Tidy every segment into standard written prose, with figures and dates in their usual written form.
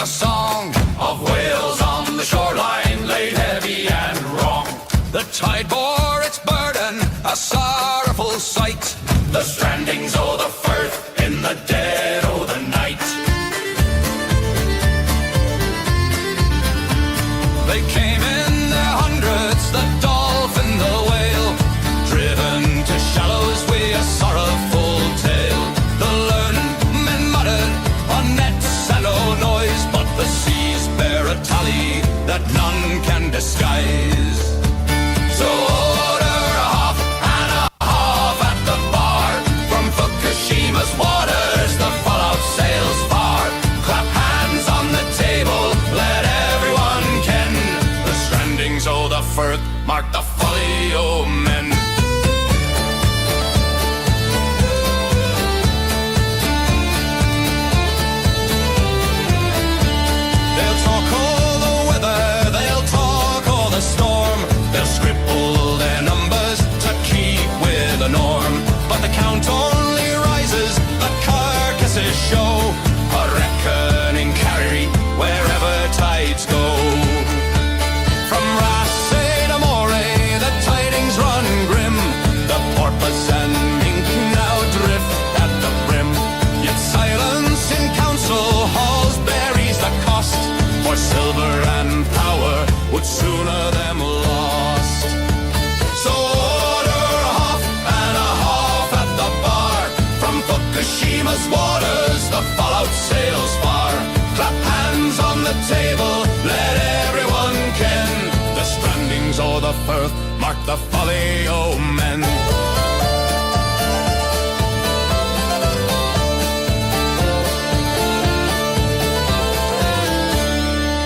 a song of whales on the shoreline laid heavy and wrong. The tide bore its burden, a sorrowful sight. The strandings o' the Firth in the dead o' the night. They came in their hundreds, the dolphin, the whale, driven to shallows with a sorrowful tale. The learned men muttered on nets and no noise, but the seas bear a tally that none can disguise. So order a half and a half at the bar. From Fukushima's waters the fallout sails far. Clap hands on the table, let everyone ken. The strandings o' the Firth mark the folly o' men. They'll talk all the weather, they'll talk all the storm. They'll scribble their numbers to keep with the norm. But the count only rises, the carcasses show a reckoning carry wherever tides go. From Rasse to Moray, the tidings run grim. The porpoise and Minke now drift at the brim. Yet silence in council halls buries the cost, for silver and power would sooner them lost. So order a half and a half at the bar. From Fukushima's waters the fallout sails far. Clap hands on the table, let everyone ken. The strandings o' the Firth mark the folly o' men.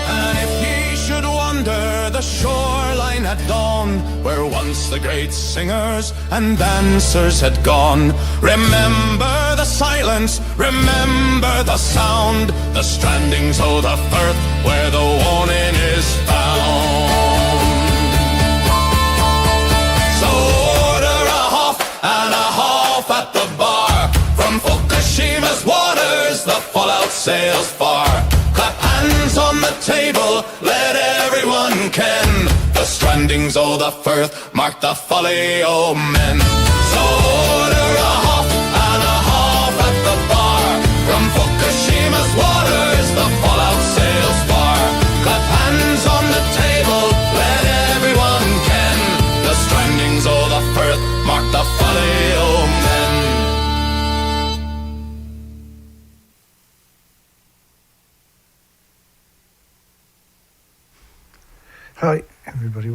And if ye should wander the shoreline at dawn, where once the great singers and dancers had gone, remember the silence, remember the sound. The strandings o' the Firth where the warning is found. So order a half and a half at the bar. From Fukushima's waters the fallout sails far. Clap hands on the table, let everyone ken. The strandings o' the Firth mark the folly o' men. So order a half and a half at the bar. From Fukushima's waters the fallout sails far. Clap hands on the table, let everyone ken. The strandings o' the Firth mark the folly o' men. Hi, everybody.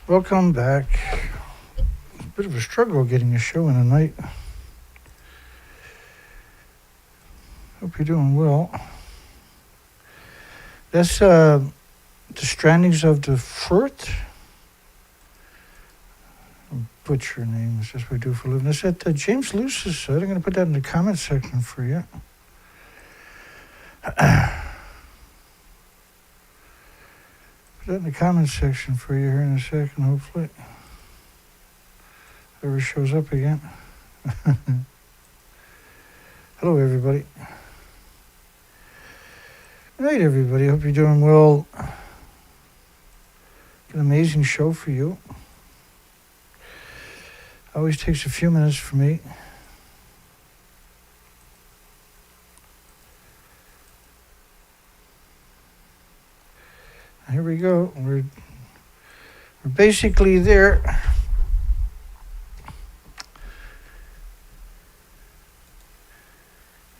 Welcome back. It's a bit of a struggle getting a show in a night. Hope you're doing well. That's the strandings of the Firth. Butcher names, that's what we do for a living. That's at James Luce's site. I'm going to put that in the comment section for you. Put that in the comment section for you here in a second, hopefully. Whoever shows up again. Hello, everybody. Good night, everybody. Hope you're doing well. An amazing show for you. Always takes a few minutes for me. Here we go. We're basically there.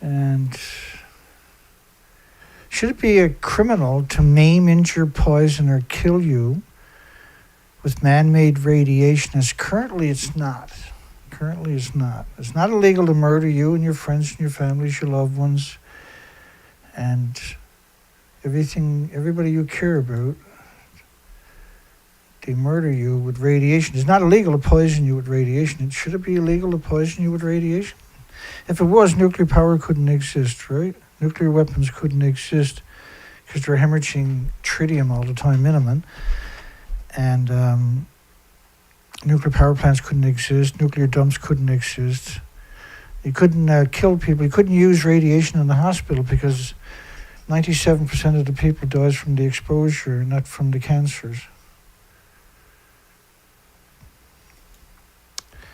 And should it be a criminal to maim, injure, poison, or kill you with man-made radiation? As currently it's not. Currently it's not. It's not illegal to murder you and your friends and your families, your loved ones, and everybody you care about. They murder you with radiation. It's not illegal to poison you with radiation. Should it be illegal to poison you with radiation? If it was, nuclear power couldn't exist, right? Nuclear weapons couldn't exist because they're hemorrhaging tritium all the time, minimum. And nuclear power plants couldn't exist. Nuclear dumps couldn't exist. You couldn't kill people. You couldn't use radiation in the hospital because 97% of the people dies from the exposure, not from the cancers.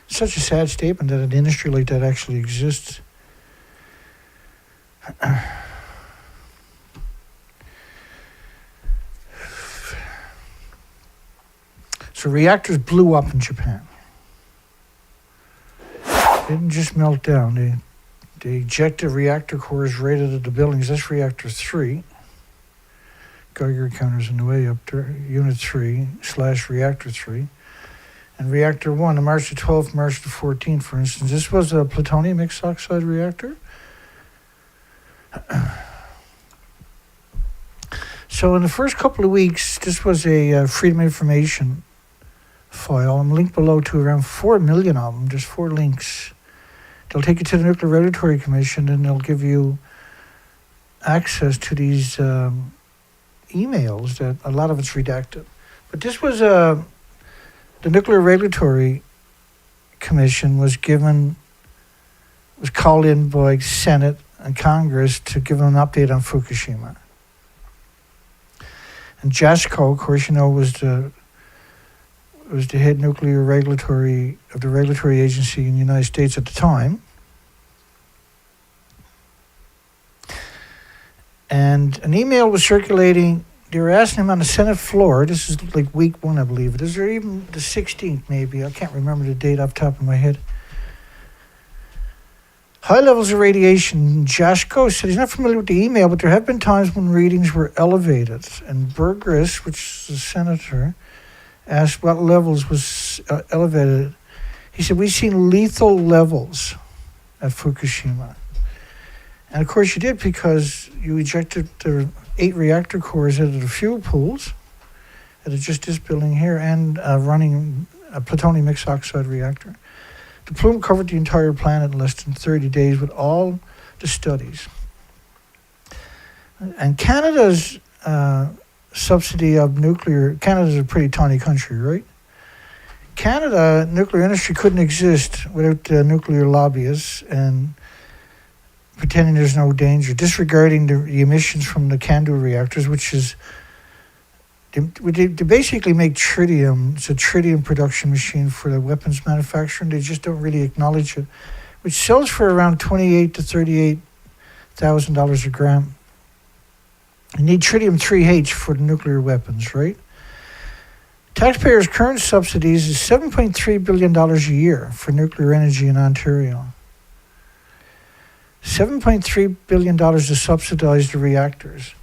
Such a sad statement that an industry like that actually exists. So reactors blew up in Japan. They didn't just melt down. They ejected reactor cores right out of the buildings. That's reactor 3. Geiger counter's in the way up there. Unit 3/reactor 3. And reactor 1, on March the 12th, March the 14th, for instance. This was a plutonium mixed oxide reactor. So in the first couple of weeks, this was a Freedom of Information file. I'm linked below to around 4 million of them, just 4 links. They'll take you to the Nuclear Regulatory Commission and they'll give you access to these emails that a lot of it's redacted. But this was the Nuclear Regulatory Commission was called in by Senate and Congress to give them an update on Fukushima. And JASCO, of course, you know, was the head nuclear regulatory agency in the United States at the time. And an email was circulating. They were asking him on the Senate floor. This is like week 1, I believe it is, or even the 16th, maybe. I can't remember the date off the top of my head. High levels of radiation. JASCO said he's not familiar with the email, but there have been times when readings were elevated. And Burgess, which is a senator, asked what levels was elevated. He said, we've seen lethal levels at Fukushima. And of course you did, because you ejected the 8 reactor cores out of the fuel pools that are just this building here, and running a plutonium mixed oxide reactor. The plume covered the entire planet in less than 30 days with all the studies. And Canada's subsidy of nuclear, Canada's a pretty tiny country, right? Canada, nuclear industry couldn't exist without the nuclear lobbyists and pretending there's no danger, disregarding the emissions from the CANDU reactors, which is, they basically make tritium. It's a tritium production machine for the weapons manufacturing. They just don't really acknowledge it, which sells for around $28,000 to $38,000 a gram. You need tritium-3H for the nuclear weapons, right? Taxpayers' current subsidies is $7.3 billion a year for nuclear energy in Ontario. $7.3 billion to subsidize the reactors.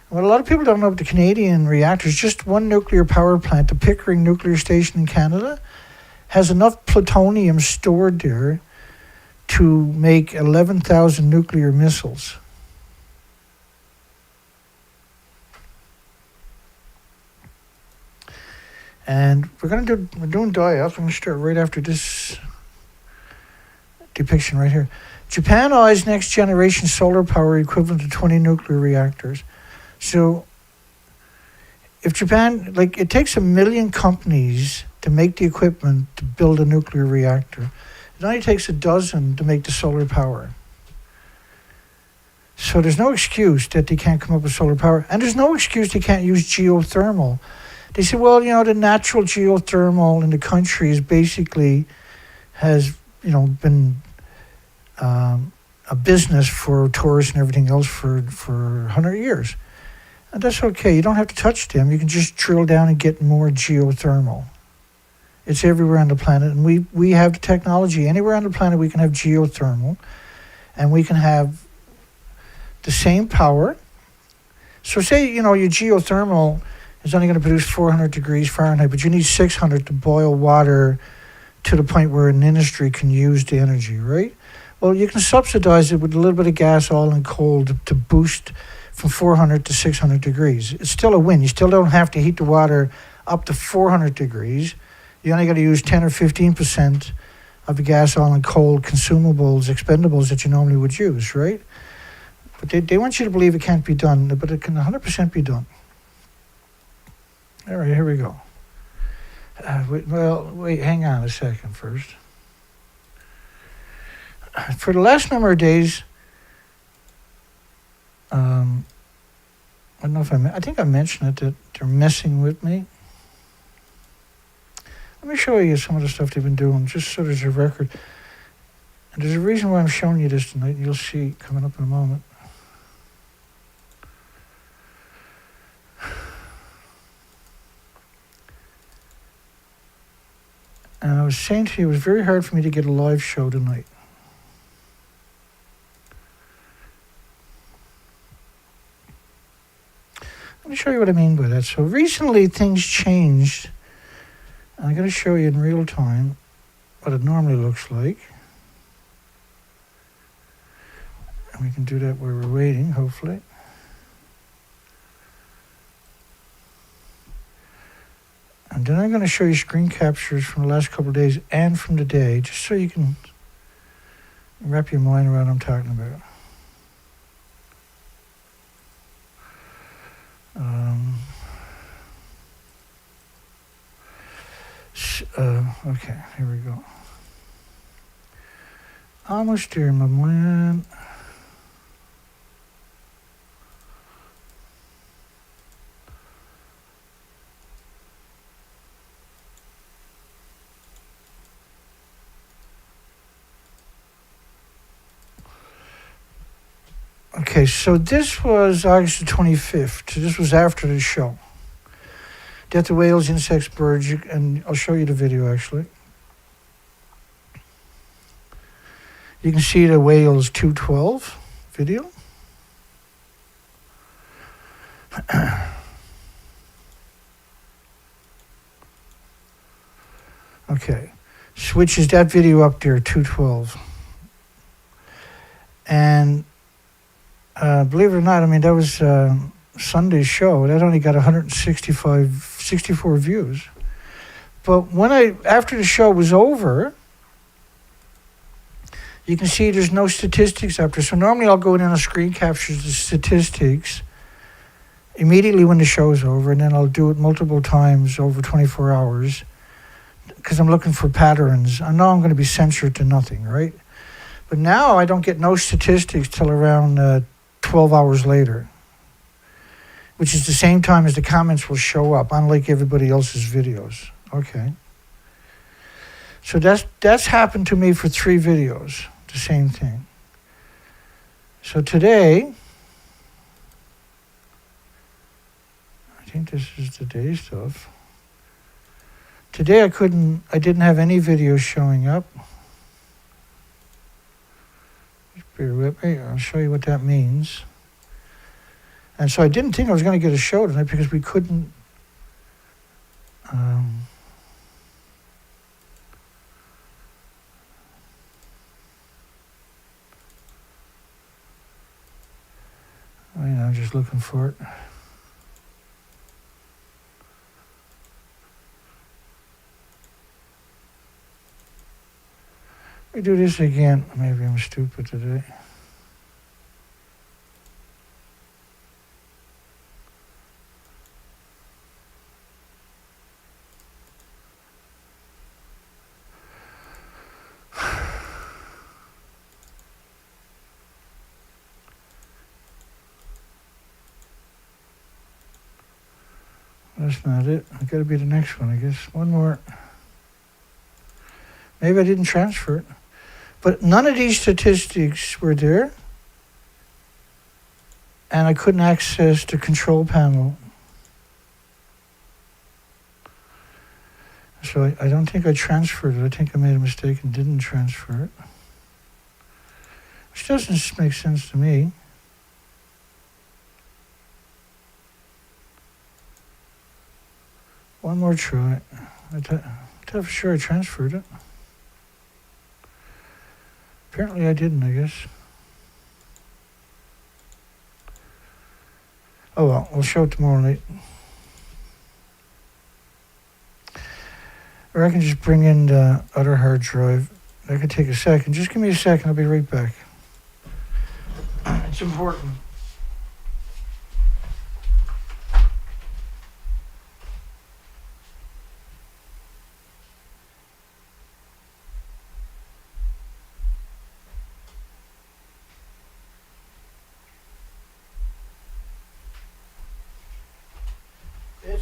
What a lot of people don't know about the Canadian reactors, just one nuclear power plant, the Pickering Nuclear Station in Canada, has enough plutonium stored there to make 11,000 nuclear missiles. And we're doing die-off. I'm going to start right after this depiction right here. Japan eyes next generation solar power equivalent to 20 nuclear reactors. So if Japan, like, it takes 1 million companies to make the equipment to build a nuclear reactor. It only takes 12 to make the solar power. So there's no excuse that they can't come up with solar power. And there's no excuse they can't use geothermal. They say, well, you know, the natural geothermal in the country is basically has, you know, been a business for tourists and everything else for 100 years. And that's okay. You don't have to touch them. You can just drill down and get more geothermal. It's everywhere on the planet. And we have the technology. Anywhere on the planet we can have geothermal. And we can have the same power. So say, you know, your geothermal is only going to produce 400 degrees Fahrenheit, but you need 600 to boil water to the point where an industry can use the energy, right? Well, you can subsidize it with a little bit of gas, oil, and coal to boost from 400 to 600 degrees. It's still a win. You still don't have to heat the water up to 400 degrees. You only got to use 10 or 15% of the gas, oil, and coal consumables, expendables that you normally would use, right? But they want you to believe it can't be done, but it can 100% be done. All right, here we go. Wait, hang on a second first. for the last number of days, I don't know if I think I mentioned it, that they're messing with me. Let me show you some of the stuff they've been doing, just so there's a record. And there's a reason why I'm showing you this tonight. You'll see coming up in a moment. And I was saying to you, it was very hard for me to get a live show tonight. Let me show you what I mean by that. So recently things changed. And I'm going to show you in real time what it normally looks like. And we can do that while we're waiting, hopefully. And then I'm going to show you screen captures from the last couple of days and from today, just so you can wrap your mind around what I'm talking about. Okay, here we go. Almost there, my man. Okay, so this was August the 25th. So this was after the show. Death of whales, insects, birds, and I'll show you the video actually. You can see the whales 212 video. Okay, switches that video up there, 212. And believe it or not, I mean, that was Sunday's show. That only got 64 views. But after the show was over, you can see there's no statistics up there. So normally I'll go in and I'll screen capture the statistics immediately when the show is over, and then I'll do it multiple times over 24 hours because I'm looking for patterns. I know I'm going to be censored to nothing, right? But now I don't get no statistics till around 12 hours later, which is the same time as the comments will show up, unlike everybody else's videos. Okay. So that's happened to me for 3 videos, the same thing. So today, I think this is today's stuff. Today I didn't have any videos showing up. Just bear with me, I'll show you what that means. And so I didn't think I was going to get a show tonight because we couldn't. I'm just looking for it. We do this again. Maybe I'm stupid today. That's not it. It's got to be the next one, I guess. One more. Maybe I didn't transfer it. But none of these statistics were there. And I couldn't access the control panel. So I don't think I transferred it. I think I made a mistake and didn't transfer it. Which doesn't make sense to me. One more try. I thought for sure I transferred it. Apparently I didn't, I guess. Oh well, we'll show it tomorrow night. Or I can just bring in the other hard drive. That could take a second. Just give me a second, I'll be right back. It's important.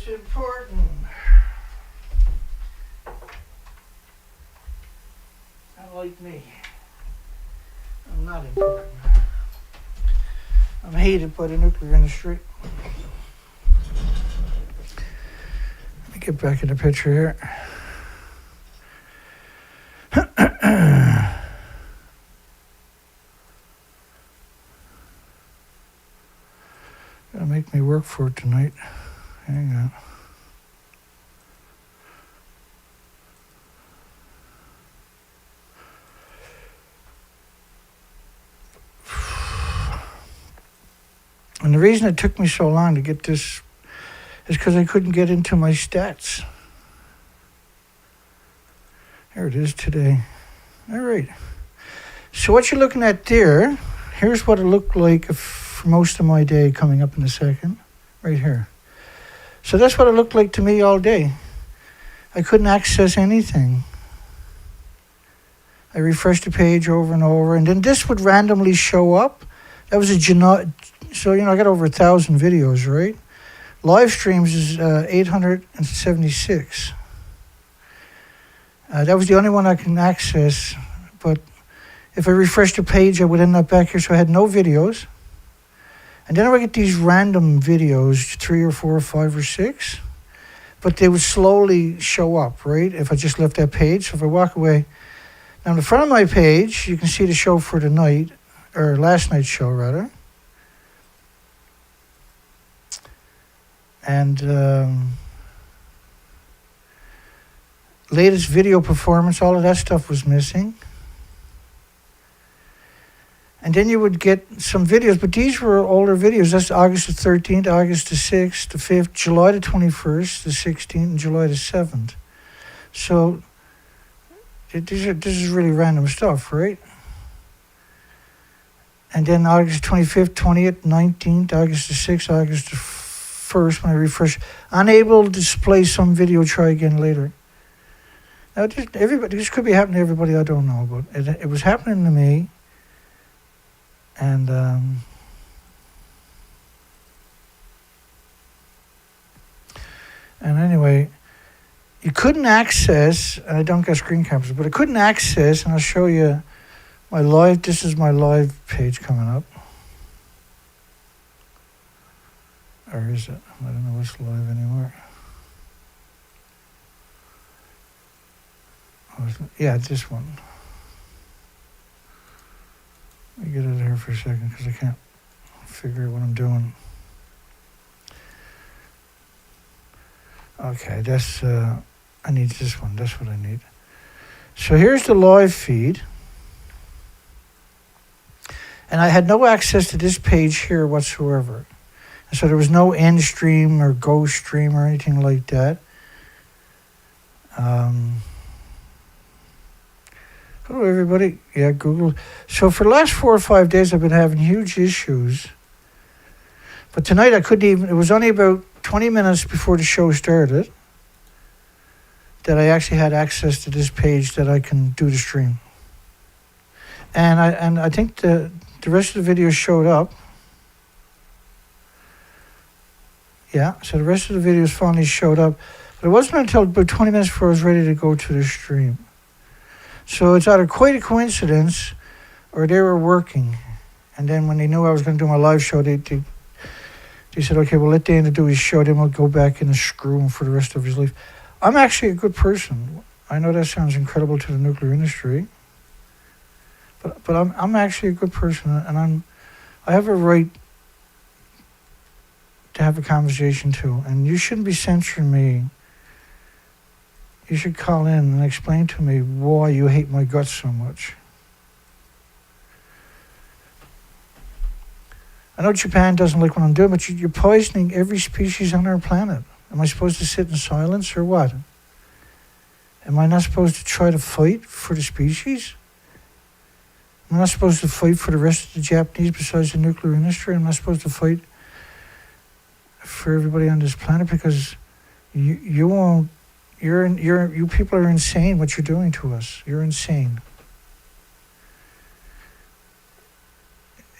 It's important. Unlike me, I'm not important. I'm hated by the nuclear industry. Let me get back in the picture here. Gonna make me work for it tonight. Hang on. And the reason it took me so long to get this is because I couldn't get into my stats. There it is today. All right. So what you're looking at there, here's what it looked like for most of my day coming up in a second. Right here. So that's what it looked like to me all day. I couldn't access anything. I refreshed the page over and over, and then this would randomly show up. That was so, I got over 1,000 videos, right? Live streams is 876. That was the only one I can access, but if I refreshed the page, I would end up back here, so I had no videos. And then I would get these random videos, 3 or 4 or 5 or 6, but they would slowly show up, right? If I just left that page. So if I walk away, now in the front of my page, you can see the show for the night, or last night's show rather. And latest video performance, all of that stuff was missing. And then you would get some videos, but these were older videos. That's August the 13th, August the 6th, the 5th, July the 21st, the 16th, and July the 7th. So this is really random stuff, right? And then August 25th, 20th, 19th, August the 6th, August the 1st, when I refresh. Unable to display some video, try again later. Now, this could be happening to everybody, I don't know, but it was happening to me. And anyway, you couldn't access, and I don't got screen captures, but I couldn't access, and I'll show you my live, this is my live page coming up. Or is it? I don't know what's live anymore. Oh, yeah, it's this one. Let me get out of here for a second because I can't figure out what I'm doing. Okay, that's, I need this one. That's what I need. So here's the live feed. And I had no access to this page here whatsoever. And so there was no end stream or go stream or anything like that. Hello, everybody. Yeah, Google. So for the last 4 or 5 days, I've been having huge issues. But tonight I couldn't even, it was only about 20 minutes before the show started that I actually had access to this page that I can do the stream. And I think the rest of the videos showed up. Yeah, so the rest of the videos finally showed up. But it wasn't until about 20 minutes before I was ready to go to the stream. So it's either quite a coincidence or they were working. And then when they knew I was going to do my live show, they said, okay, well, let Dana do his show, then we'll go back in and screw him for the rest of his life. I'm actually a good person. I know that sounds incredible to the nuclear industry. But I'm actually a good person, and I have a right to have a conversation too. And you shouldn't be censoring me. You should call in and explain to me why you hate my guts so much. I know Japan doesn't like what I'm doing, but you're poisoning every species on our planet. Am I supposed to sit in silence or what? Am I not supposed to try to fight for the species? Am I not supposed to fight for the rest of the Japanese besides the nuclear industry? Am I supposed to fight for everybody on this planet? Because you won't. You people are insane. What you're doing to us, you're insane.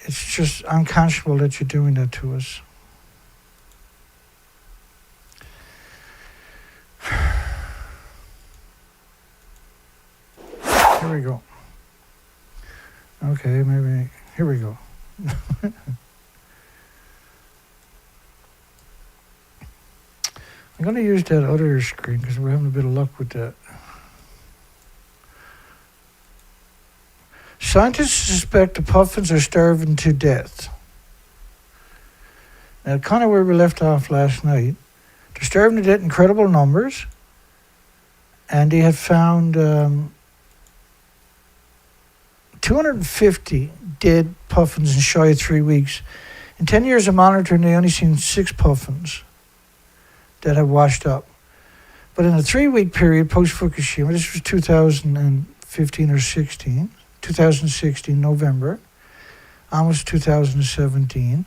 It's just unconscionable that you're doing that to us. Here we go. Okay, maybe, here we go. I'm going to use that other screen because we're having a bit of luck with that. Scientists suspect the puffins are starving to death. Now, kind of where we left off last night. They're starving to death in incredible numbers. And they have found 250 dead puffins in shy of 3 weeks. In 10 years of monitoring, they only seen 6 puffins that have washed up. But in a 3-week period post-Fukushima, this was 2015 or 16, 2016, November, almost 2017,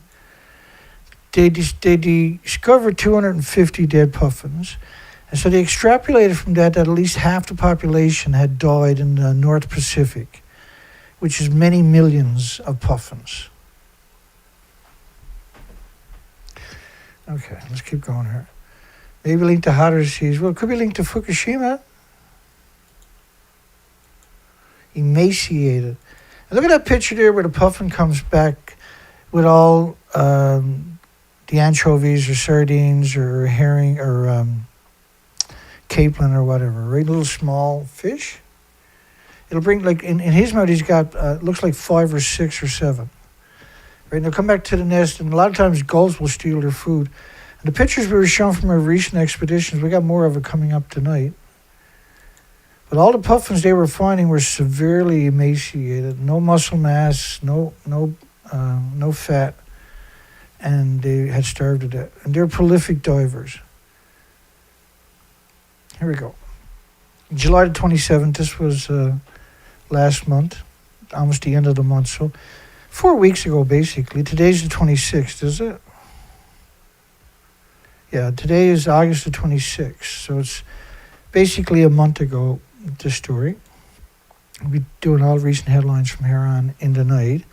they discovered 250 dead puffins. And so they extrapolated from that at least half the population had died in the North Pacific, which is many millions of puffins. Okay, let's keep going here. Maybe linked to hotter seas. Well, it could be linked to Fukushima. Emaciated. And look at that picture there where the puffin comes back with all the anchovies or sardines or herring or capelin or whatever, right? Little small fish. It'll bring, like, in his mouth, he's got, looks like 5 or 6 or 7. Right? And they'll come back to the nest, and a lot of times gulls will steal their food. And the pictures we were shown from our recent expeditions, we got more of it coming up tonight. But all the puffins they were finding were severely emaciated, no muscle mass, no fat, and they had starved to death. And they're prolific divers. Here we go. July the 27th, this was last month, almost the end of the month. So 4 weeks ago, basically. Today's the 26th, is it? Yeah, today is August the 26th. So it's basically a month ago, this story. We'll be doing all recent headlines from here on in the night.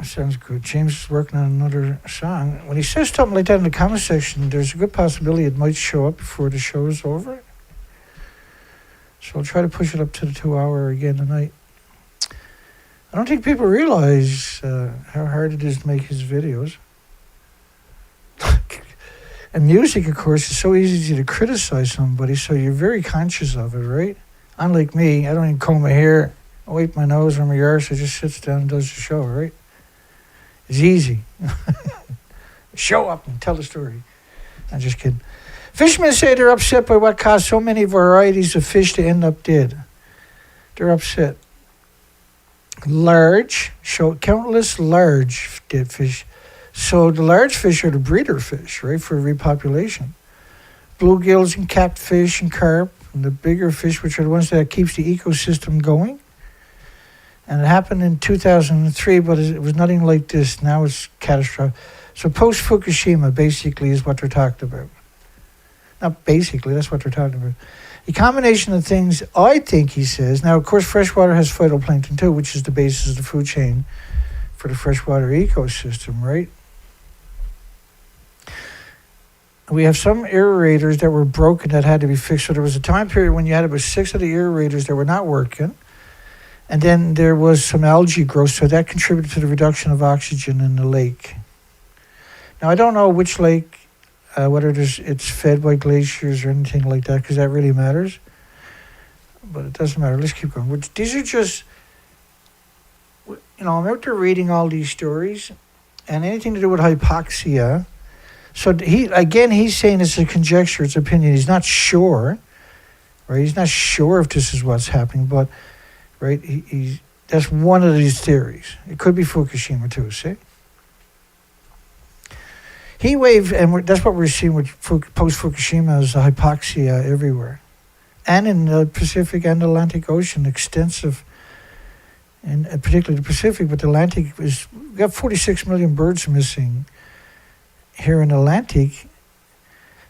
Sounds good. James is working on another song. When he says something like that in the comment section, there's a good possibility it might show up before the show is over. So I'll try to push it up to the 2-hour again tonight. I don't think people realize how hard it is to make his videos. And music, of course, is so easy to criticize somebody, so you're very conscious of it, right? Unlike me, I don't even comb my hair, I wipe my nose or my arse, I just sits down and does the show, right? It's easy. Show up and tell the story. I'm just kidding. Fishermen say they're upset by what caused so many varieties of fish to end up dead. They're upset. Countless large dead fish. So the large fish are the breeder fish, right, for repopulation. Bluegills and capped fish and carp, and the bigger fish, which are the ones that keeps the ecosystem going. And it happened in 2003, but it was nothing like this. Now it's catastrophic. So post-Fukushima, basically, is what they're talking about. Not basically, that's what they're talking about. A combination of things, I think, he says. Now, of course, freshwater has phytoplankton, too, which is the basis of the food chain for the freshwater ecosystem, right? We have some aerators that were broken that had to be fixed. So there was a time period when you had about 6 of the aerators that were not working. And then there was some algae growth, so that contributed to the reduction of oxygen in the lake. Now, I don't know which lake, whether it's fed by glaciers or anything like that, because that really matters. But it doesn't matter. Let's keep going. These are just, I'm out there reading all these stories, and anything to do with hypoxia. So he's saying it's a conjecture, it's opinion. He's not sure, right? He's not sure if this is what's happening, but... Right, that's one of these theories. It could be Fukushima too. See, heat wave, and that's what we're seeing with post Fukushima is the hypoxia everywhere, and in the Pacific and Atlantic Ocean, extensive, and particularly the Pacific. But the Atlantic we got 46 million birds missing here in the Atlantic,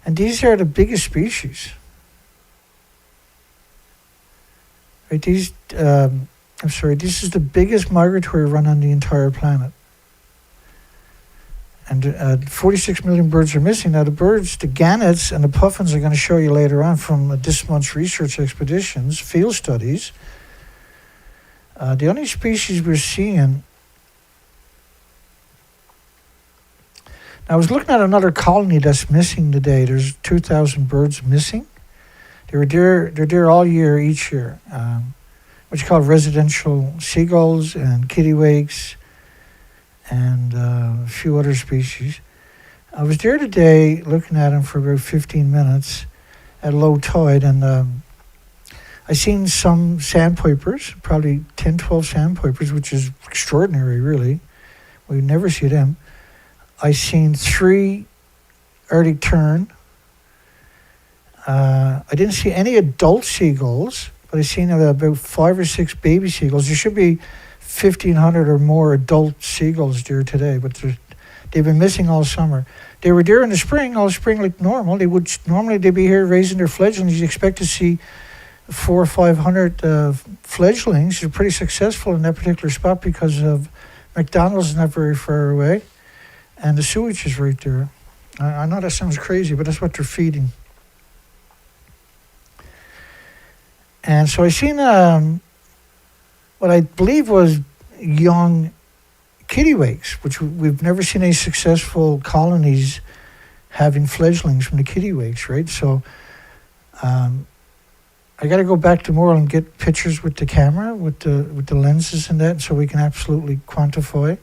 and these are the biggest species. Right? This is the biggest migratory run on the entire planet. And 46 million birds are missing. Now the birds, the gannets and the puffins, are going to show you later on from this month's research expeditions, field studies. The only species we're seeing... I was looking at another colony that's missing today. There's 2,000 birds missing. They're there all year, each year. What you call residential seagulls and kittiwakes and a few other species. I was there today looking at them for about 15 minutes at low tide, and I seen some sandpipers, probably 10, 12 sandpipers, which is extraordinary, really. We never see them. I seen 3 Arctic tern. I didn't see any adult seagulls, but I seen about 5 or 6 baby seagulls. There should be 1,500 or more adult seagulls there today, but they've been missing all summer. They were there in the spring, all spring like normal. They'd be here raising their fledglings. You expect to see 400 or 500 fledglings. They're pretty successful in that particular spot because of McDonald's is not very far away. And the sewage is right there. I know that sounds crazy, but that's what they're feeding. And so I seen what I believe was young kittiwakes, which we've never seen any successful colonies having fledglings from the kittiwakes, right? So I got to go back tomorrow and get pictures with the camera, with the lenses and that, so we can absolutely quantify.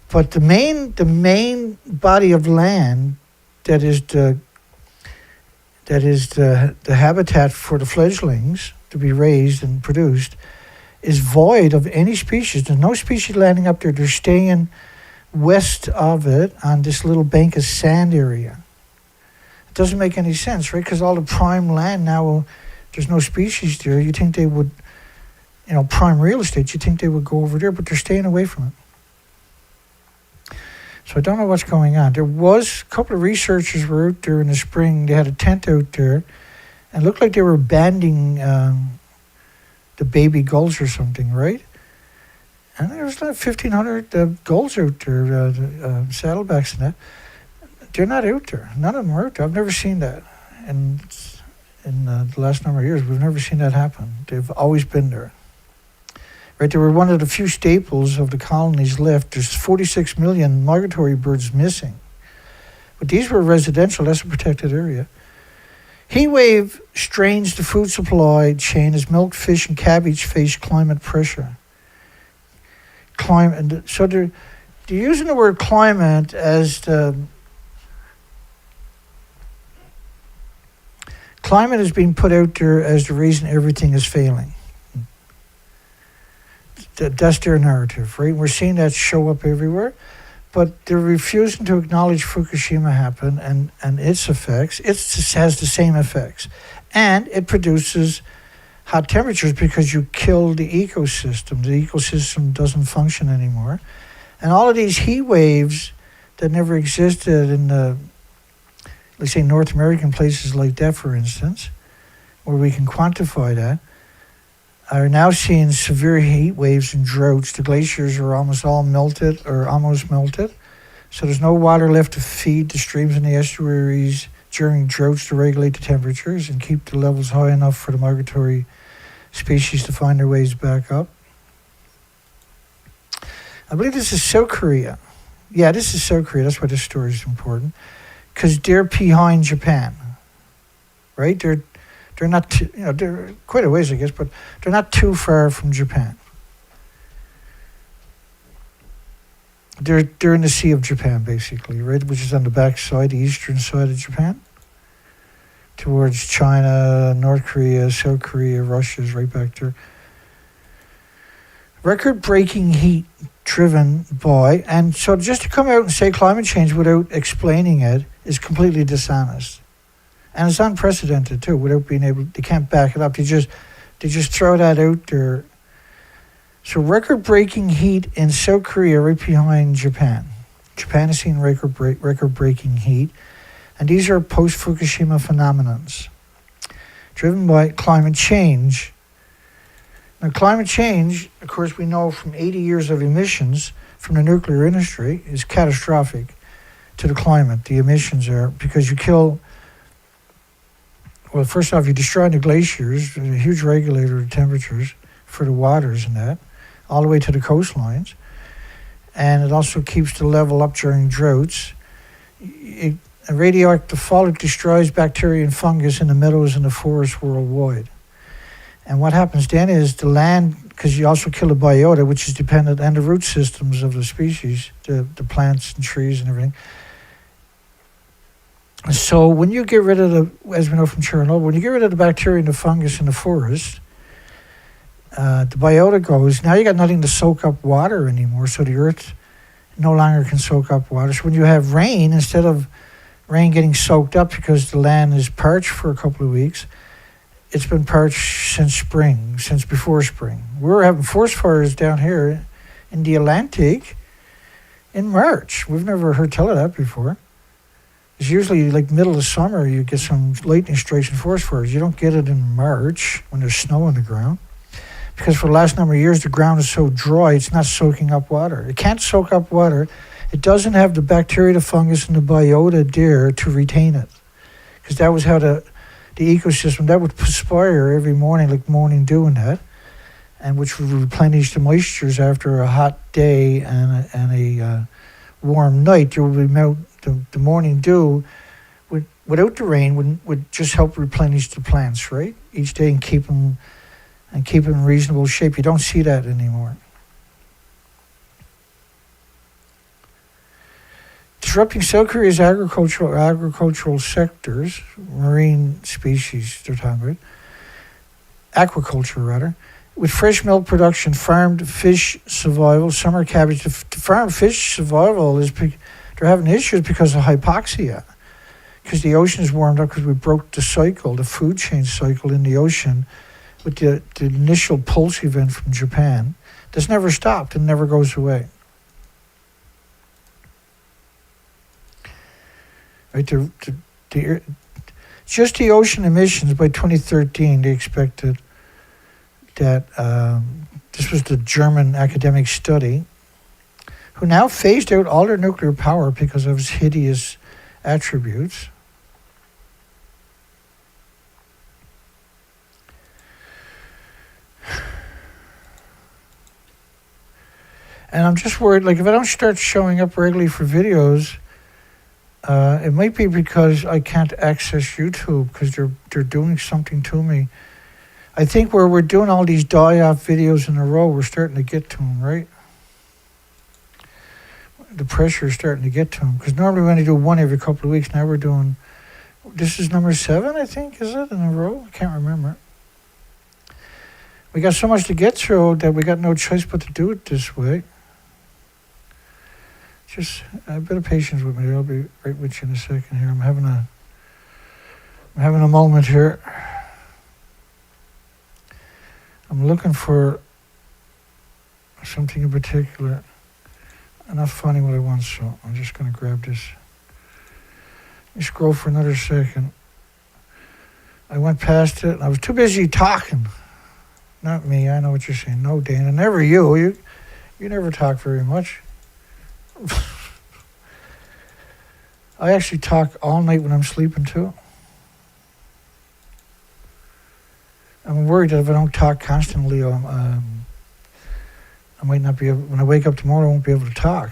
But the main body of land that is the habitat for the fledglings to be raised and produced is void of any species. There's no species landing up there. They're staying west of it on this little bank of sand area. It doesn't make any sense, right? Because all the prime land now, there's no species there. You think they would, prime real estate, you think they would go over there, but they're staying away from it. So I don't know what's going on. There was a couple of researchers were out there in the spring. They had a tent out there, and it looked like they were banding the baby gulls or something, right? And there was like 1,500 gulls out there, saddlebacks and that. They're not out there. None of them are out there. I've never seen that. And in the last number of years, we've never seen that happen. They've always been there. Right, they were one of the few staples of the colonies left. There's 46 million migratory birds missing. But these were residential, that's a protected area. Heat wave strains the food supply chain as milk, fish, and cabbage face climate pressure. So they're using the word climate as climate is being put out there as the reason everything is failing. That's their narrative, right? We're seeing that show up everywhere, but they're refusing to acknowledge Fukushima happened and its effects. It has the same effects, and it produces hot temperatures because you kill the ecosystem. The ecosystem doesn't function anymore, and all of these heat waves that never existed in the, let's say, North American places like that, for instance, where we can quantify that, are now seeing severe heat waves and droughts. The glaciers are almost all melted or almost melted. So there's no water left to feed the streams and the estuaries during droughts to regulate the temperatures and keep the levels high enough for the migratory species to find their ways back up. I believe this is South Korea. Yeah, this is South Korea. That's why this story is important. Because they're behind Japan, right? They're not too, they're quite a ways, I guess, but they're not too far from Japan. They're in the Sea of Japan, basically, right, which is on the back side, the eastern side of Japan, towards China, North Korea, South Korea, Russia is right back there. Record-breaking heat driven by, and so just to come out and say climate change without explaining it is completely dishonest. And it's unprecedented too, without being able, they can't back it up. They just throw that out there. So record-breaking heat in South Korea right behind Japan. Japan is seeing record-breaking heat. And these are post-Fukushima phenomenons driven by climate change. Now, climate change, of course, we know from 80 years of emissions from the nuclear industry is catastrophic to the climate. The emissions are, because you kill, well, first off, you destroy the glaciers, a huge regulator of temperatures for the waters and that, all the way to the coastlines. And it also keeps the level up during droughts. A radioactive fallout destroys bacteria and fungus in the meadows and the forests worldwide. And what happens then is the land, because you also kill the biota, which is dependent, and the root systems of the species, the plants and trees and everything. So when you get rid of the, as we know from Chernobyl, when you get rid of the bacteria and the fungus in the forest, the biota goes, now you got nothing to soak up water anymore, so the earth no longer can soak up water. So when you have rain, instead of rain getting soaked up because the land is parched for a couple of weeks, it's been parched since spring, since before spring. We were having forest fires down here in the Atlantic in March. We've never heard tell of that before. It's usually like middle of summer you get some lightning strikes and forest fires. You don't get it in March when there's snow on the ground, because for the last number of years the ground is so dry it's not soaking up water. It can't soak up water. It doesn't have the bacteria, the fungus, and the biota there to retain it, because that was how the ecosystem, that would perspire every morning, like morning dew and that, and which would replenish the moistures after a hot day and a warm night. There would be the morning dew without the rain would just help replenish the plants, right, each day, and keep them in reasonable shape. You don't see that anymore. Disrupting South Korea's agricultural sectors, marine species they're talking about, aquaculture rather, with fresh milk production, farmed fish survival, summer cabbage. The farmed fish survival is, they're having issues because of hypoxia, because the ocean is warmed up, because we broke the cycle, the food chain cycle in the ocean with the initial pulse event from Japan. That's never stopped and never goes away. Right, just the ocean emissions by 2013, they expected that, this was the German academic study, who now phased out all their nuclear power because of its hideous attributes. And I'm just worried, like, if I don't start showing up regularly for videos, it might be because I can't access YouTube, because they're doing something to me. I think where we're doing all these die-off videos in a row, we're starting to get to them, right? The pressure is starting to get to them, because normally we only do one every couple of weeks. Now we're doing, this is number 7, I think, is it, in a row? I can't remember. We got so much to get through that we got no choice but to do it this way. Just a bit of patience with me. I'll be right with you in a second here. I'm having a moment here. I'm looking for something in particular. I'm not finding what I want, so I'm just going to grab this. Let me scroll for another second. I went past it. I was too busy talking. Not me. I know what you're saying. No, Dana. Never you. You never talk very much. I actually talk all night when I'm sleeping too. I'm worried that if I don't talk constantly, I might not be able, when I wake up tomorrow, I won't be able to talk.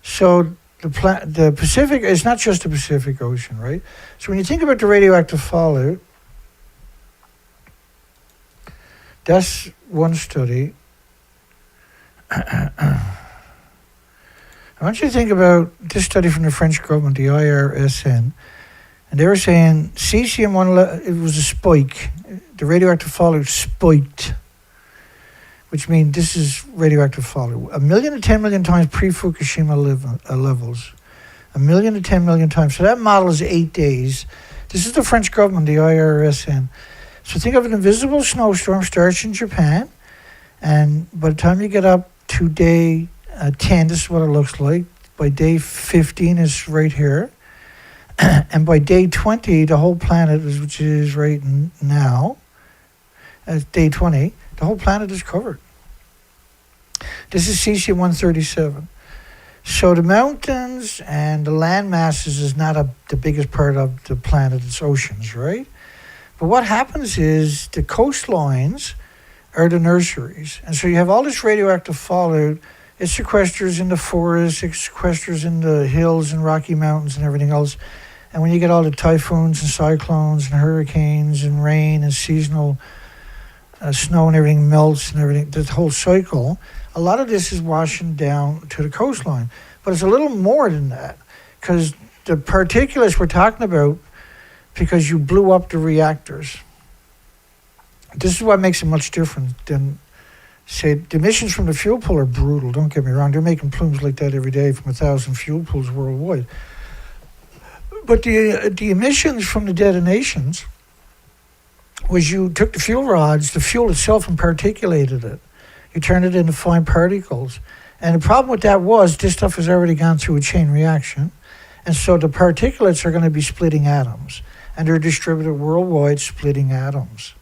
So the Pacific, it's not just the Pacific Ocean, right? So when you think about the radioactive fallout, that's one study. I want you to think about this study from the French government, the IRSN, and they were saying cesium-1, it was a spike. The radioactive fallout spiked, which means this is radioactive fallout. 1 million to 10 million times pre-Fukushima levels. 1 million to 10 million times. So that model is 8 days. This is the French government, the IRSN. So think of an invisible snowstorm starts in Japan, and by the time you get up to day 10, this is what it looks like. By day 15 is right here. And by day 20, the whole planet, which is right now, at day 20, The whole planet is covered. This is cesium-137. So the mountains and the land masses is not the biggest part of the planet, it's oceans, right? But what happens is the coastlines are the nurseries. And so you have all this radioactive fallout. It sequesters in the forests, it sequesters in the hills and Rocky Mountains and everything else. And when you get all the typhoons and cyclones and hurricanes and rain and seasonal snow and everything melts and everything, the whole cycle, a lot of this is washing down to the coastline. But it's a little more than that, because the particulates we're talking about, because you blew up the reactors. This is what makes it much different than, say, the emissions from the fuel pool are brutal, don't get me wrong. They're making plumes like that every day from 1,000 fuel pools worldwide. But the emissions from the detonations was you took the fuel rods, the fuel itself, and particulated it. You turned it into fine particles. And the problem with that was this stuff has already gone through a chain reaction. And so the particulates are going to be splitting atoms. And they're distributed worldwide, splitting atoms.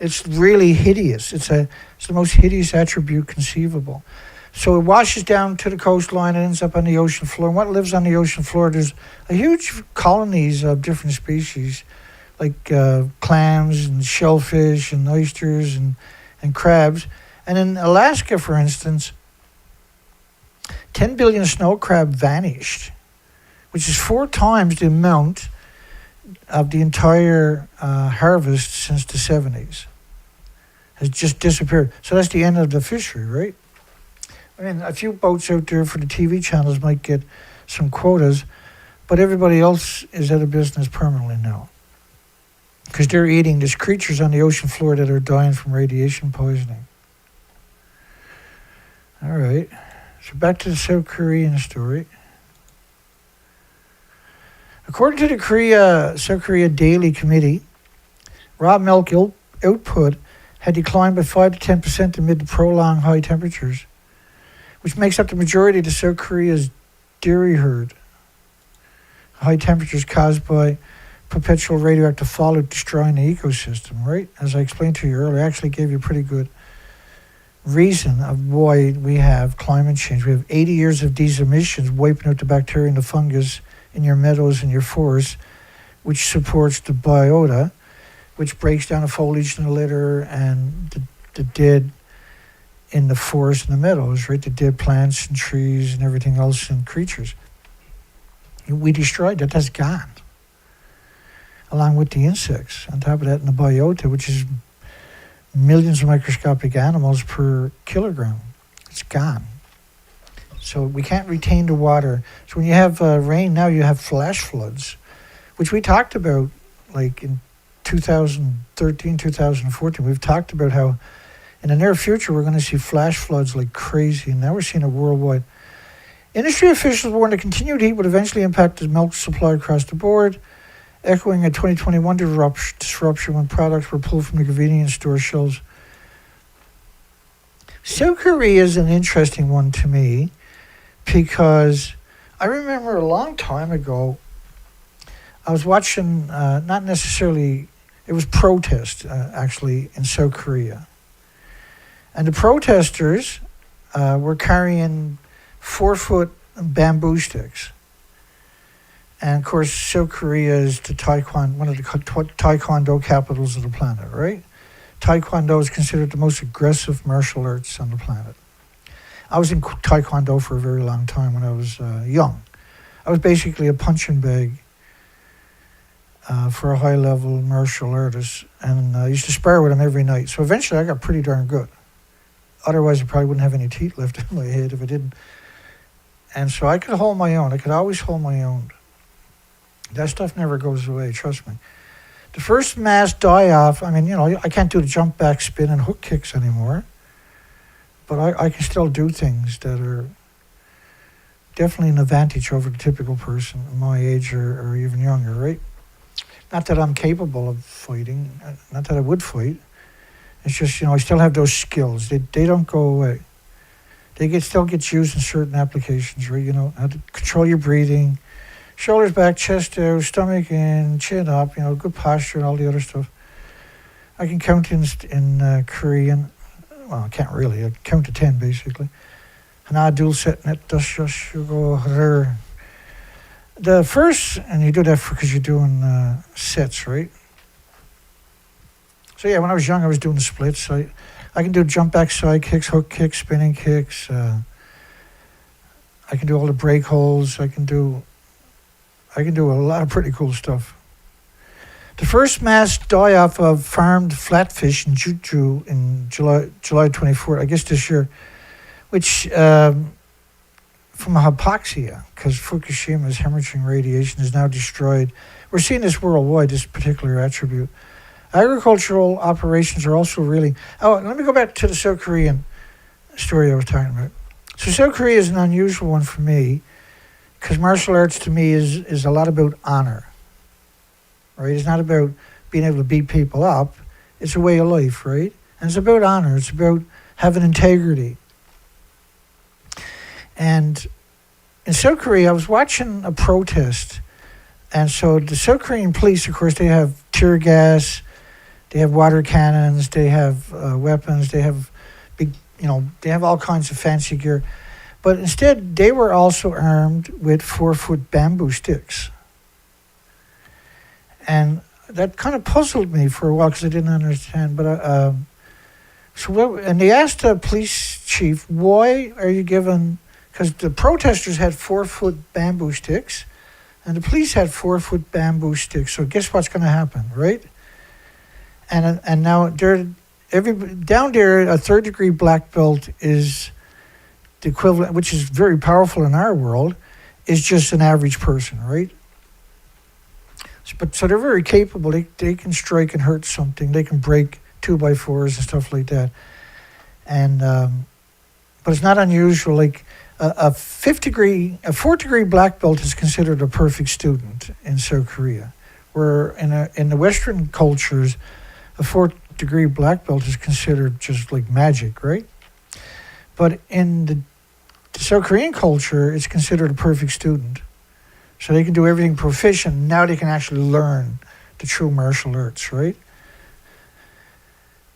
It's really hideous. It's the most hideous attribute conceivable. So it washes down to the coastline and ends up on the ocean floor. And what lives on the ocean floor, there's a huge colonies of different species, like clams and shellfish and oysters and crabs. And in Alaska, for instance, 10 billion snow crab vanished, which is 4 times the amount of the entire harvest since the 70s. Has just disappeared. So that's the end of the fishery, right? I mean, a few boats out there for the TV channels might get some quotas, but everybody else is out of business permanently now, because they're eating these creatures on the ocean floor that are dying from radiation poisoning. All right, so back to the South Korean story. According to the South Korea Daily Committee, raw milk output had declined by 5 to 10% amid the prolonged high temperatures, which makes up the majority of the South Korea's dairy herd. High temperatures caused by perpetual radioactive fallout destroying the ecosystem, right? As I explained to you earlier, I actually gave you a pretty good reason of why we have climate change. We have 80 years of these emissions wiping out the bacteria and the fungus in your meadows and your forests, which supports the biota, which breaks down the foliage in the litter and the dead in the forest and the meadows, right? The dead plants and trees and everything else and creatures. We destroyed that. That's gone. Along with the insects. On top of that, in the biota, which is millions of microscopic animals per kilogram. It's gone. So we can't retain the water. So when you have rain now, you have flash floods, which we talked about like in 2013, 2014. We've talked about how in the near future we're going to see flash floods like crazy, and now we're seeing a worldwide. Industry officials warn the continued heat would eventually impact the milk supply across the board, echoing a 2021 disruption when products were pulled from the convenience store shelves. South Korea is an interesting one to me because I remember a long time ago, I was watching, not necessarily, it was protest actually in South Korea. And the protesters were carrying 4-foot bamboo sticks. And of course, South Korea is one of the taekwondo capitals of the planet, right? Taekwondo is considered the most aggressive martial arts on the planet. I was in taekwondo for a very long time when I was young. I was basically a punching bag for a high-level martial artist, and I used to spar with him every night. So eventually I got pretty darn good. Otherwise, I probably wouldn't have any teeth left in my head if I didn't. And so I could hold my own. I could always hold my own. That stuff never goes away, trust me. The first mass die-off, I mean, you know, I can't do the jump back spin and hook kicks anymore, but I can still do things that are definitely an advantage over the typical person my age or even younger, right? Not that I'm capable of fighting, not that I would fight. It's just, you know, I still have those skills. They don't go away. They still get used in certain applications, right? You know, how to control your breathing, shoulders back, chest out, stomach in, chin up, you know, good posture and all the other stuff. I can count in Korean. Well, I can't really. I count to 10 basically. Hana dul set net das shugo. The first, and you do that because you're doing sets, right? So yeah, when I was young, I was doing the splits. I can do jump back side kicks, hook kicks, spinning kicks. I can do all the break holds. I can do a lot of pretty cool stuff. The first mass die-off of farmed flatfish in Juju in July 24th, I guess this year, which from hypoxia, because Fukushima's hemorrhaging radiation is now destroyed. We're seeing this worldwide, this particular attribute. Agricultural operations are also really... Oh, let me go back to the South Korean story I was talking about. So South Korea is an unusual one for me, because martial arts to me is a lot about honor. Right? It's not about being able to beat people up. It's a way of life, right? And it's about honor. It's about having integrity. And in South Korea, I was watching a protest. And so the South Korean police, of course, they have tear gas, they have water cannons, they have weapons, they have big, they have all kinds of fancy gear. But instead, they were also armed with 4-foot bamboo sticks. And that kind of puzzled me for a while because I didn't understand. But and they asked the police chief, why are you given... Because the protesters had 4-foot bamboo sticks, and the police had 4-foot bamboo sticks. So guess what's going to happen, right? And now down there, a 3rd-degree black belt is the equivalent, which is very powerful in our world, is just an average person, right? So they're very capable. They can strike and hurt something. They can break 2x4s and stuff like that. And but it's not unusual. Like a 4th-degree black belt is considered a perfect student in South Korea, where in the Western cultures, a 4th-degree black belt is considered just like magic, right? But in the South Korean culture, it's considered a perfect student. So they can do everything proficient. Now they can actually learn the true martial arts, right?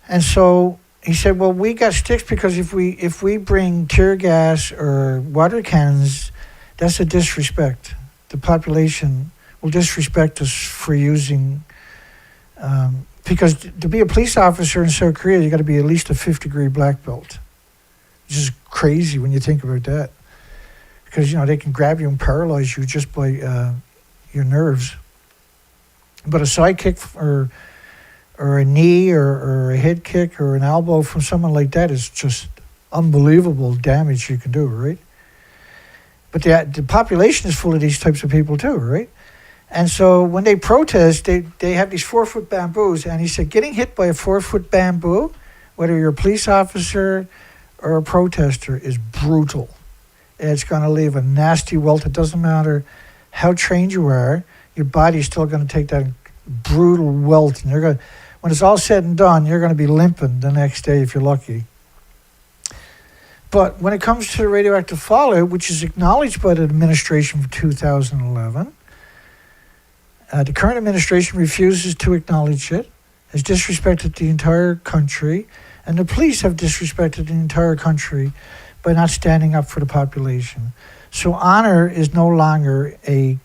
And so he said, well, we got sticks because if we bring tear gas or water cannons, that's a disrespect. The population will disrespect us for using... because to be a police officer in South Korea, you got to be at least a 5th-degree black belt. Which is crazy when you think about that. Because, they can grab you and paralyze you just by your nerves. But a side kick or a knee or a head kick or an elbow from someone like that is just unbelievable damage you can do, right? But the population is full of these types of people too, right? And so when they protest, they have these 4-foot bamboos. And he said, getting hit by a 4-foot bamboo, whether you're a police officer or a protester, is brutal. It's going to leave a nasty welt. It doesn't matter how trained you are, your body's still going to take that brutal welt. And when it's all said and done, you're going to be limping the next day if you're lucky. But when it comes to the radioactive fallout, which is acknowledged by the administration for 2011, the current administration refuses to acknowledge it, has disrespected the entire country, and the police have disrespected the entire country by not standing up for the population. So honor is no longer a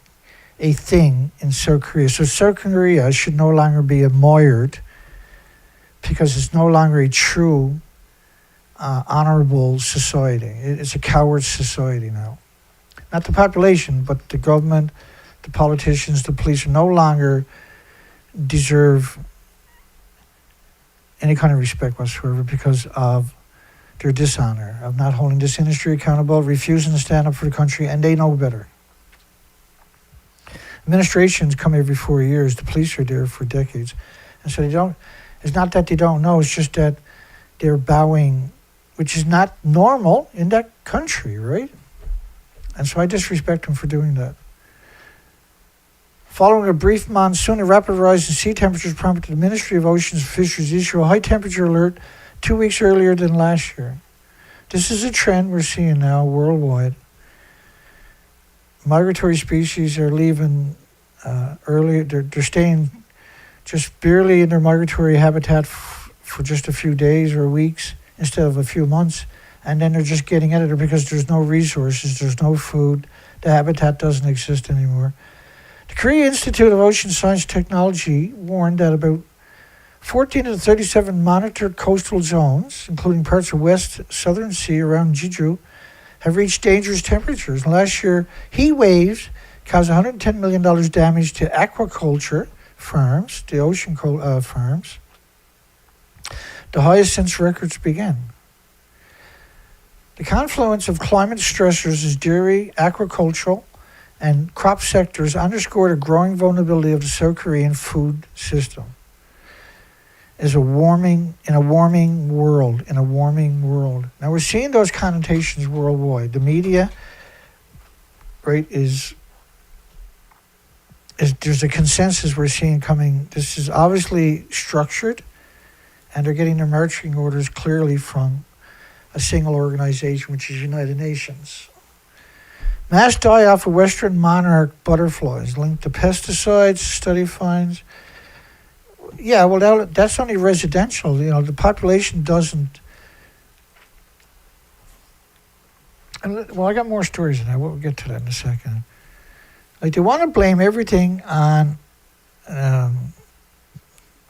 thing in South Korea. So South Korea should no longer be admired because it's no longer a true honorable society. It's a coward society now. Not the population, but the government, the politicians, the police no longer deserve any kind of respect whatsoever because of their dishonor, of not holding this industry accountable, refusing to stand up for the country, and they know better. Administrations come every 4 years. The police are there for decades. And so it's not that they don't know, it's just that they're bowing, which is not normal in that country, right? And so I disrespect them for doing that. Following a brief monsoon, a rapid rise in sea temperatures prompted the Ministry of Oceans and Fisheries to issue a high temperature alert 2 weeks earlier than last year. This is a trend we're seeing now worldwide. Migratory species are leaving earlier. They're just barely in their migratory habitat for just a few days or weeks instead of a few months. And then they're just getting out of there because there's no resources, there's no food, the habitat doesn't exist anymore. The Korea Institute of Ocean Science Technology warned that about 14 of the 37 monitored coastal zones, including parts of West Southern Sea around Jeju, have reached dangerous temperatures. Last year, heat waves caused $110 million damage to aquaculture farms, the ocean farms, the highest since records began. The confluence of climate stressors as dairy, aquacultural, and crop sectors underscore the growing vulnerability of the South Korean food system. In a warming world. Now we're seeing those connotations worldwide. The media, right, is there's a consensus we're seeing coming. This is obviously structured, and they're getting their marching orders clearly from a single organization, which is United Nations. Mass die-off of western monarch butterflies linked to pesticides, study finds. Yeah, well, that's only residential. The population doesn't. Well, I got more stories than that. We'll get to that in a second. Like, they want to blame everything on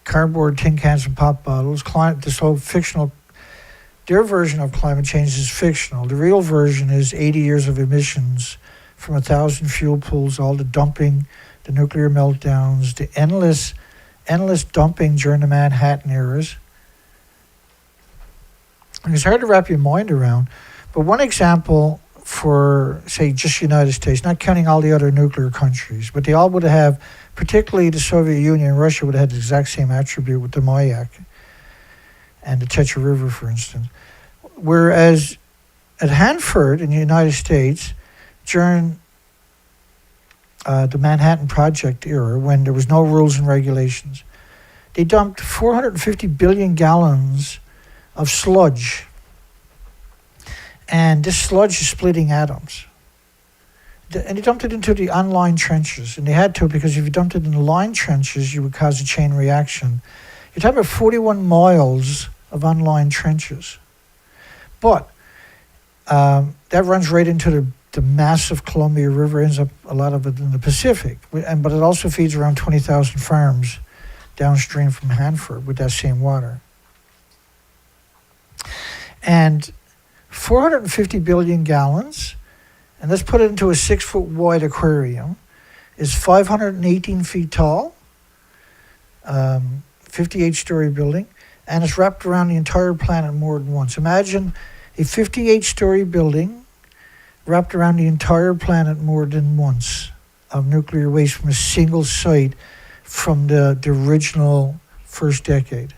cardboard, tin cans, and pop bottles. This whole fictional. Their version of climate change is fictional. The real version is 80 years of emissions from 1,000 fuel pools, all the dumping, the nuclear meltdowns, the endless dumping during the Manhattan eras. And it's hard to wrap your mind around. But one example for, say, just the United States, not counting all the other nuclear countries, but they all would have, particularly the Soviet Union and Russia, would have had the exact same attribute with the Mayak and the Tetra River, for instance. Whereas at Hanford in the United States, during the Manhattan Project era, when there was no rules and regulations, they dumped 450 billion gallons of sludge. And this sludge is splitting atoms. And they dumped it into the unlined trenches. And they had to, because if you dumped it in the lined trenches, you would cause a chain reaction. You're talking about 41 miles of unlined trenches. But that runs right into the massive Columbia River, ends up a lot of it in the Pacific. But it also feeds around 20,000 farms downstream from Hanford with that same water. And 450 billion gallons, and let's put it into a 6-foot wide aquarium, is 518 feet tall, 58-story building, and it's wrapped around the entire planet more than once. Imagine a 58-story building wrapped around the entire planet more than once of nuclear waste from a single site from the original first decade.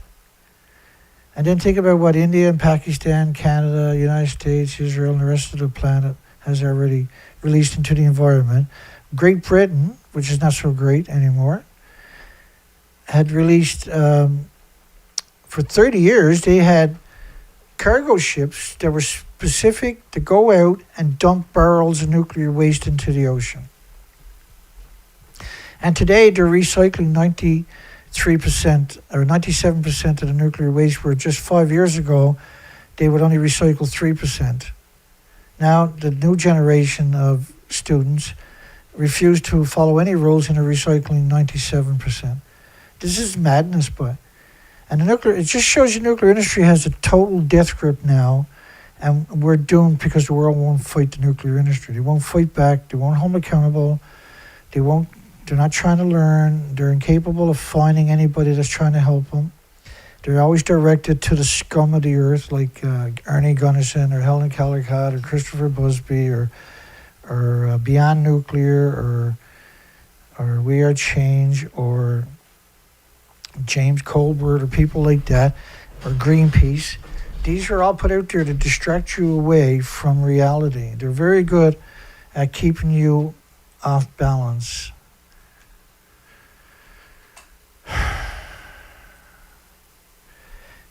And then think about what India and Pakistan, Canada, United States, Israel, and the rest of the planet has already released into the environment. Great Britain, which is not so great anymore, had released, for 30 years, they had cargo ships that were specific to go out and dump barrels of nuclear waste into the ocean. And today they're recycling 93% or 97% of the nuclear waste, where just 5 years ago they would only recycle 3%. Now the new generation of students refuse to follow any rules and are recycling 97%. This is madness, but and it just shows the nuclear industry has a total death grip now, and we're doomed because the world won't fight the nuclear industry. They won't fight back. They won't hold them accountable. They're not trying to learn. They're incapable of finding anybody that's trying to help them. They're always directed to the scum of the earth, like Ernie Gunnison or Helen Caldicott or Christopher Busby or Beyond Nuclear or We Are Change or James Colbert or people like that, or Greenpeace. These are all put out there to distract you away from reality. They're very good at keeping you off balance.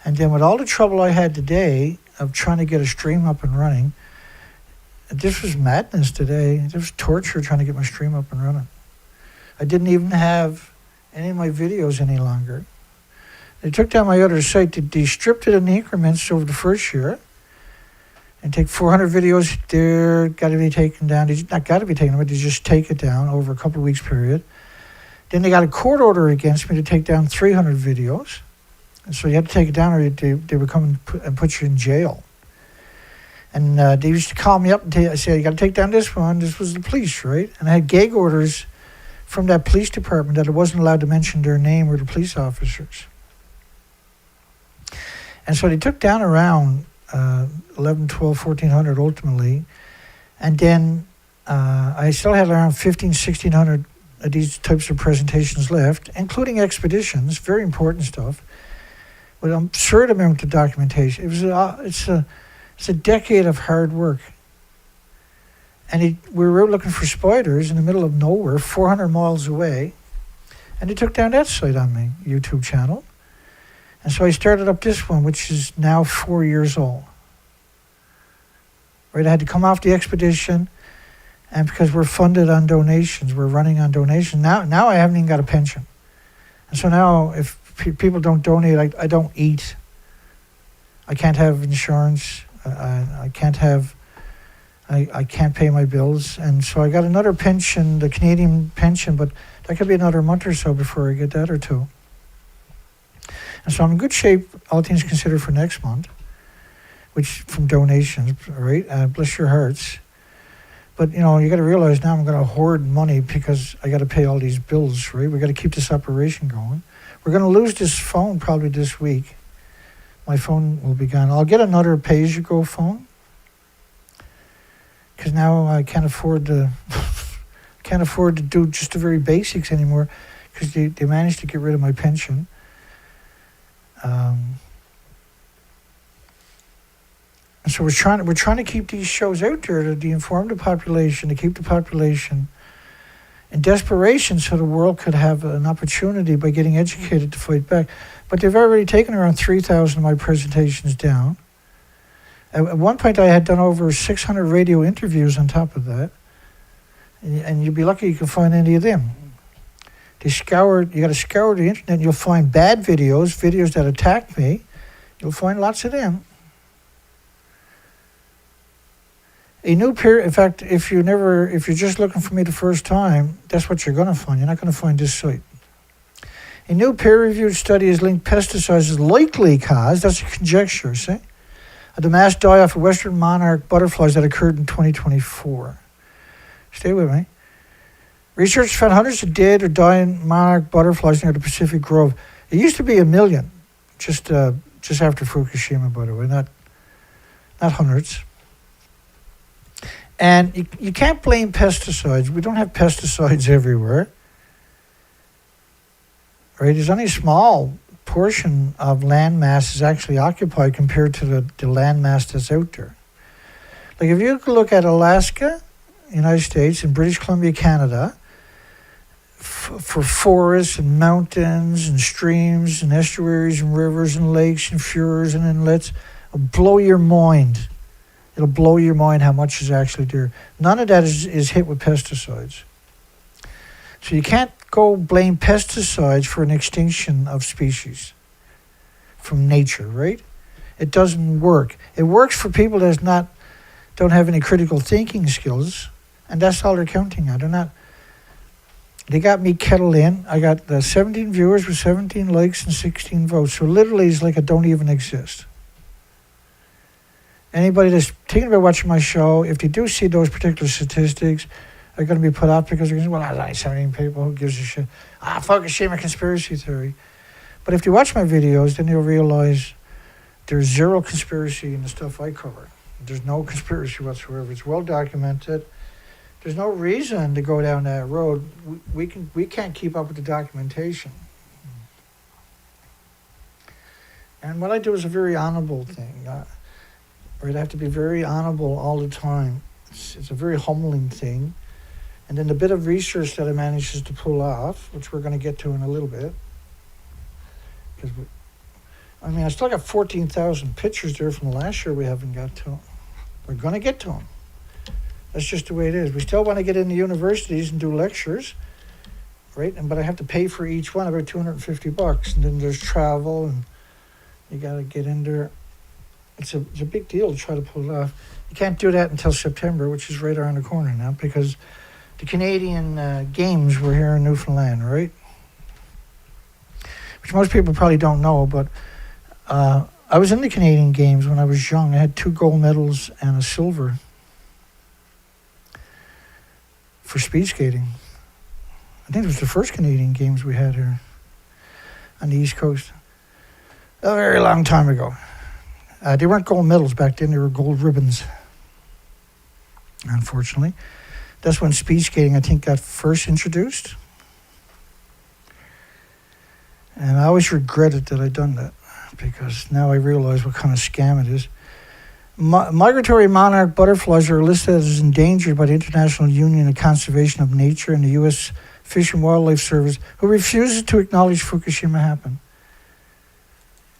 And then with all the trouble I had today of trying to get a stream up and running, this was madness today. This was torture trying to get my stream up and running. I didn't even have any of my videos any longer. They took down my other site. They stripped it in increments over the first year. And take 400 videos there, got to be taken down. They not got to be taken down, but they just take it down over a couple of weeks period. Then they got a court order against me to take down 300 videos. And so you had to take it down or they would come and put you in jail. And they used to call me up and say, you got to take down this one. This was the police, right? And I had gag orders from that police department that I wasn't allowed to mention their name or the police officers. And so they took down around 11, 12, 1,400 ultimately. And then I still had around 1,500, 1,600 of these types of presentations left, including expeditions, very important stuff. With an absurd amount of documentation. It's a decade of hard work. And we were out looking for spiders in the middle of nowhere, 400 miles away. And they took down that site on my YouTube channel. And so I started up this one, which is now 4 years old. Right, I had to come off the expedition, and because we're funded on donations, we're running on donations. Now I haven't even got a pension. And so now if people don't donate, I don't eat. I can't have insurance. I can't pay my bills. And so I got another pension, the Canadian pension, but that could be another month or so before I get that or two. And so I'm in good shape, all things considered, for next month, which from donations, right? Bless your hearts. But, you got to realize now I'm going to hoard money because I got to pay all these bills, right? We got to keep this operation going. We're going to lose this phone probably this week. My phone will be gone. I'll get another pay-as-you-go phone because now I can't afford to do just the very basics anymore because they managed to get rid of my pension. And so we're trying to keep these shows out there to inform the population, to keep the population in desperation so the world could have an opportunity by getting educated to fight back. But they've already taken around 3,000 of my presentations down. At one point I had done over 600 radio interviews on top of that. And you'd be lucky you can find any of them. You got to scour the internet and you'll find bad videos that attack me. You'll find lots of them. In fact, if you're just looking for me the first time, that's what you're going to find. You're not going to find this site. A new peer-reviewed study has linked pesticides as likely cause, that's a conjecture, see, of the mass die-off of western monarch butterflies that occurred in 2024. Stay with me. Researchers found hundreds of dead or dying monarch butterflies near the Pacific Grove. It used to be 1 million, just after Fukushima, by the way, not hundreds. And you can't blame pesticides. We don't have pesticides everywhere. Right? There's only a small portion of land mass is actually occupied compared to the land mass that's out there. Like if you look at Alaska, United States, and British Columbia, Canada, for forests and mountains and streams and estuaries and rivers and lakes and fjords and inlets, it'll blow your mind. It'll blow your mind how much is actually there. None of that is hit with pesticides. So you can't go blame pesticides for an extinction of species from nature, right? It doesn't work. It works for people that don't have any critical thinking skills, and that's all they're counting on. They got me kettled in. I got 17 viewers with 17 likes and 16 votes. So literally it's like I don't even exist. Anybody that's thinking about watching my show, if they do see those particular statistics, are going to be put off because they're going to say, well, I like 17 people, who gives a shit? Fukushima conspiracy theory. But if you watch my videos, then you'll realize there's zero conspiracy in the stuff I cover. There's no conspiracy whatsoever. It's well documented. There's no reason to go down that road. We can't keep up with the documentation. And what I do is a very honorable thing. I have to be very honorable all the time. It's a very humbling thing. And then the bit of research that I managed to pull off, which we're going to get to in a little bit, because I still got 14,000 pictures there from last year we haven't got to. We're going to get to them. That's just the way it is. We still want to get into universities and do lectures, right? But I have to pay for each one about $250, and then there's travel, and you got to get in there. It's a big deal to try to pull it off. You can't do that until September, which is right around the corner now, because the Canadian Games were here in Newfoundland, right? Which most people probably don't know, but I was in the Canadian Games when I was young. I had 2 gold medals and a silver for speed skating. I think it was the first Canadian Games we had here on the East Coast. A very long time ago. They weren't gold medals back then, they were gold ribbons, unfortunately. That's when speed skating, I think, got first introduced. And I always regretted that I'd done that, because now I realize what kind of scam it is. Migratory monarch butterflies are listed as endangered by the International Union of Conservation of Nature and the U.S. Fish and Wildlife Service, who refuses to acknowledge Fukushima happened.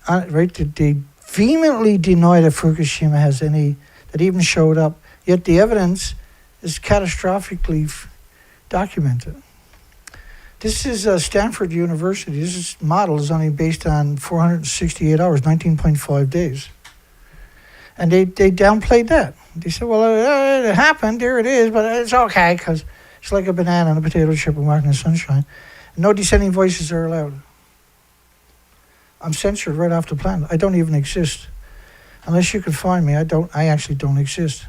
Right? They vehemently deny that Fukushima has any, that even showed up, yet the evidence is catastrophically documented. This is Stanford University. This model is only based on 468 hours, 19.5 days. And they downplayed that. They said, well, it happened, there it is, but it's okay, because it's like a banana and a potato chip and walking in the sunshine. No dissenting voices are allowed. I'm censored right off the planet. I don't even exist. Unless you can find me, I actually don't exist.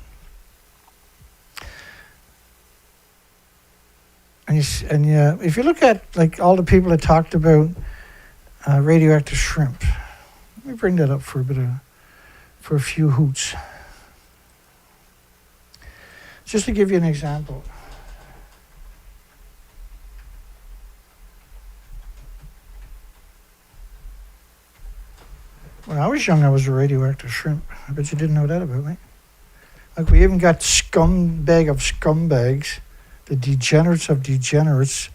And if you look at like all the people that talked about radioactive shrimp, let me bring that up for a few hoots. Just to give you an example. When I was young, I was a radioactive shrimp. I bet you didn't know that about me. Like, we even got scumbag of scumbags, the degenerates of degenerates,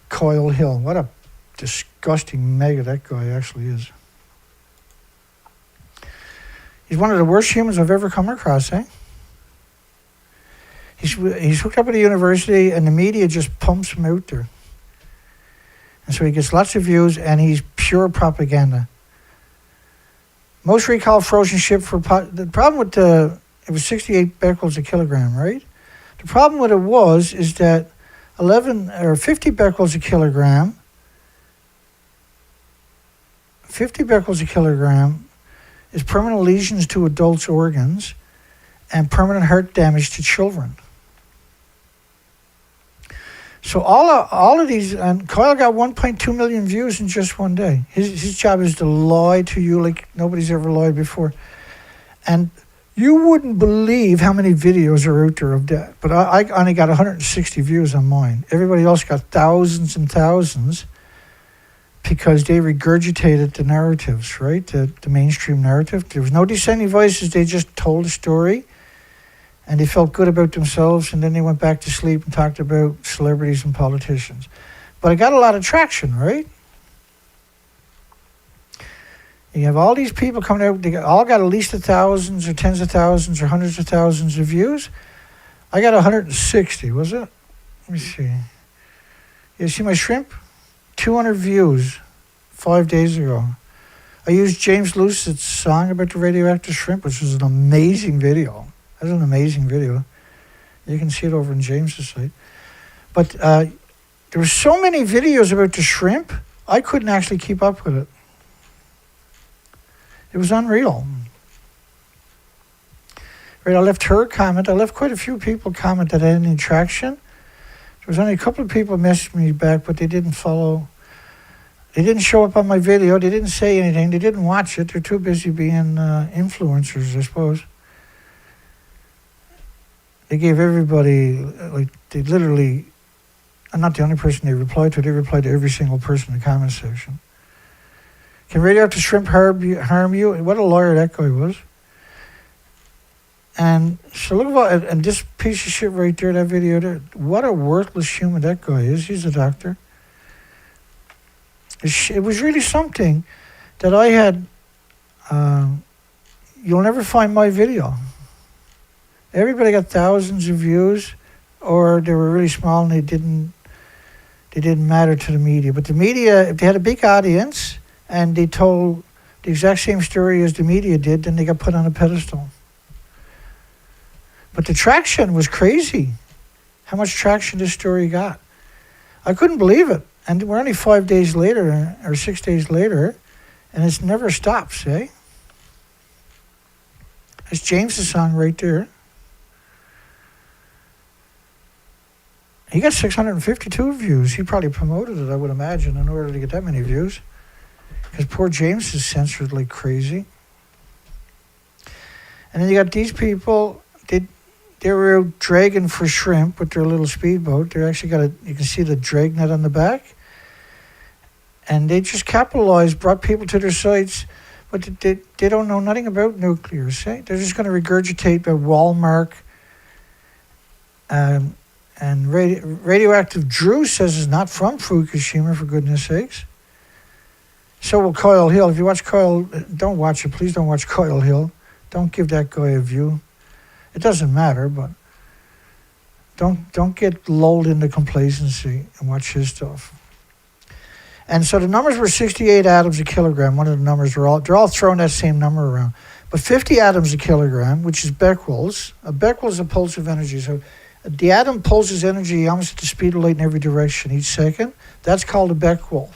Coyle Hill. What a disgusting mega that guy actually is. He's one of the worst humans I've ever come across, eh? He's hooked up at a university, and the media just pumps him out there. And so he gets lots of views, and he's pure propaganda. Most recall frozen ship for the problem with it was 68 becquerels a kilogram, right? The problem with it is that 11 or 50 becquerels a kilogram, 50 becquerels a kilogram is permanent lesions to adults' organs and permanent heart damage to children. So all of these, and Coyle got 1.2 million views in just one day. His job is to lie to you like nobody's ever lied before. And you wouldn't believe how many videos are out there of that. But I only got 160 views on mine. Everybody else got thousands and thousands because they regurgitated the narratives, right? The mainstream narrative. There was no dissenting voices. They just told a story. And they felt good about themselves, and then they went back to sleep and talked about celebrities and politicians. But it got a lot of traction, right? You have all these people coming out, they all got at least thousands or tens of thousands or hundreds of thousands of views. I got 160, was it? Let me see. You see my shrimp? 200 views 5 days ago. I used James Lucett's song about the radioactive shrimp, which was an amazing video. That's an amazing video. You can see it over on James's site. But there were so many videos about the shrimp, I couldn't actually keep up with it. It was unreal. Right, I left her comment. I left quite a few people comment that I had any traction. There was only a couple of people messaged me back, but they didn't follow. They didn't show up on my video. They didn't say anything. They didn't watch it. They're too busy being influencers, I suppose. They gave everybody, like, they literally, I'm not the only person they replied to every single person in the comment section. Can radioactive shrimp harm you? What a lawyer that guy was. And so look at what, and this piece of shit right there, that video there, what a worthless human that guy is. He's a doctor. It was really something that I had, you'll never find my video. Everybody got thousands of views, or they were really small and they didn't they didn't matter to the media. But the media, if they had a big audience and they told the exact same story as the media did, then they got put on a pedestal. But the traction was crazy. How much traction this story got. I couldn't believe it. And we're only 5 days later, or 6 days later, and it's never stops, eh? That's James's song right there. He got 652 views. He probably promoted it, I would imagine, in order to get that many views. Because poor James is censored like crazy. And then you got these people, they were out dragging for shrimp with their little speedboat. They actually got you can see the drag net on the back. And they just capitalized, brought people to their sites, but they don't know nothing about nuclear, see? They're just going to regurgitate the Walmart. And Radioactive Drew says is not from Fukushima, for goodness sakes. So will Coil Hill. If you watch Coil, don't watch it. Please don't watch Coil Hill. Don't give that guy a view. It doesn't matter, but don't get lulled into complacency and watch his stuff. And so the numbers were 68 atoms a kilogram. One of the numbers they're all throwing that same number around. But 50 atoms a kilogram, which is becquerels. A becquerel is a pulse of energy. So the atom pulses energy almost at the speed of light in every direction each second. That's called a becquerel.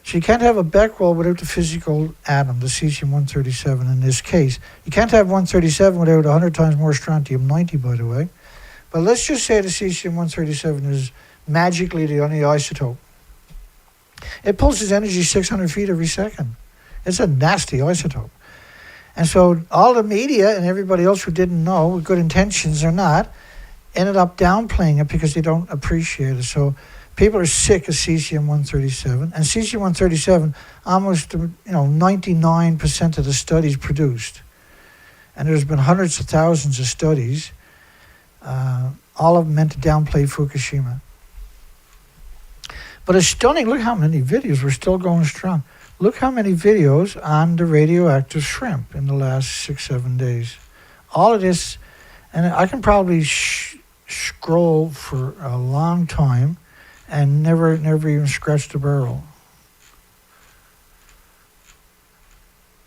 So you can't have a becquerel without the physical atom, the cesium-137 in this case. You can't have 137 without 100 times more strontium-90, by the way. But let's just say the cesium-137 is magically the only isotope. It pulses energy 600 feet every second. It's a nasty isotope. And so all the media and everybody else who didn't know, with good intentions or not, ended up downplaying it because they don't appreciate it. So people are sick of cesium-137. And cesium-137, almost 99% of the studies produced. And there's been hundreds of thousands of studies, all of them meant to downplay Fukushima. But it's stunning. Look how many videos. We're still going strong. Look how many videos on the radioactive shrimp in the last 6-7 days. All of this, and I can probably scroll for a long time and never even scratch the barrel.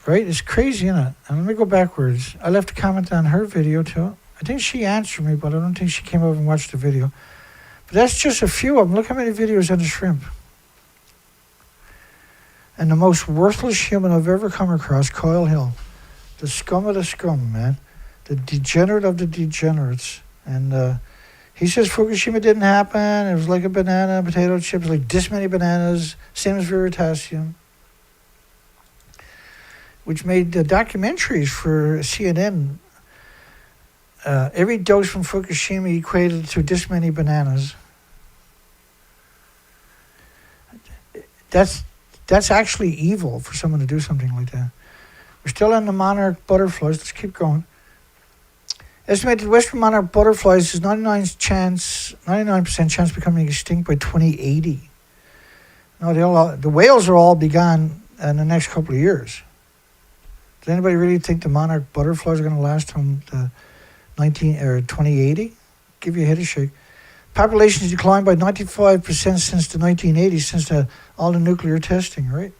Right? It's crazy, isn't it? And let me go backwards. I left a comment on her video too. I think she answered me, but I don't think she came over and watched the video. But that's just a few of them. Look how many videos on the shrimp. And the most worthless human I've ever come across, Coil Hill. The scum of the scum, man. The degenerate of the degenerates. And he says Fukushima didn't happen. It was like a banana, potato chips, like this many bananas. Same as Veritasium. Which made documentaries for CNN. Every dose from Fukushima equated to this many bananas. That's actually evil for someone to do something like that. We're still on the monarch butterflies. Let's keep going. Estimated western monarch butterflies is 99% chance of becoming extinct by 2080. No, the whales are all be gone in the next couple of years. Does anybody really think the monarch butterflies are going to last till the 2080? Give you a head shake. Population has declined by 95% since the 1980s, since all the nuclear testing, right?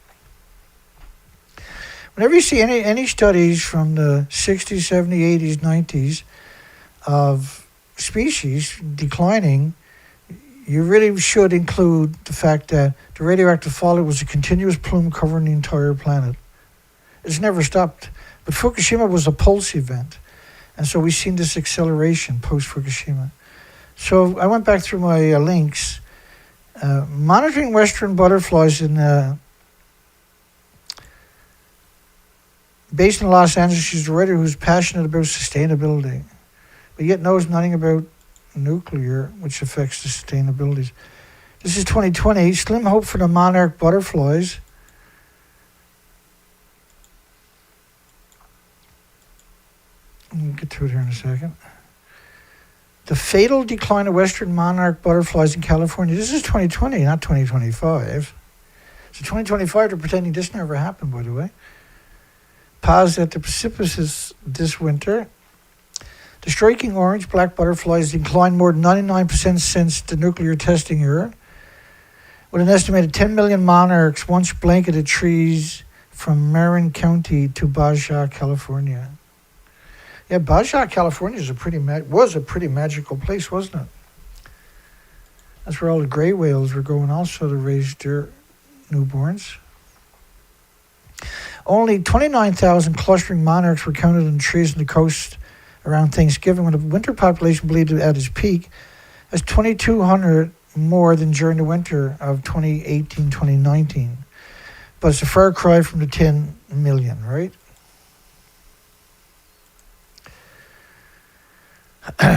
Whenever you see any studies from the 60s, 70s, 80s, 90s of species declining, you really should include the fact that the radioactive fallout was a continuous plume covering the entire planet. It's never stopped. But Fukushima was a pulse event. And so we've seen this acceleration post-Fukushima. So I went back through my links. Monitoring western butterflies based in Los Angeles. She's a writer who's passionate about sustainability, but yet knows nothing about nuclear, which affects the sustainability. This is 2020. Slim hope for the monarch butterflies. We'll get to it here in a second. The fatal decline of western monarch butterflies in California. This is 2020, not 2025. So 2025, they're pretending this never happened, by the way. Paused at the precipices this winter. The striking orange black butterflies declined more than 99% since the nuclear testing era. with an estimated 10 million monarchs once blanketed trees from Marin County to Baja, California. Yeah, Baja, California was a pretty magical place, wasn't it? That's where all the gray whales were going also to raise their newborns. Only 29,000 clustering monarchs were counted in trees on the coast around Thanksgiving, when the winter population believed at its peak as 2,200 more than during the winter of 2018-2019. But it's a far cry from the 10 million, right?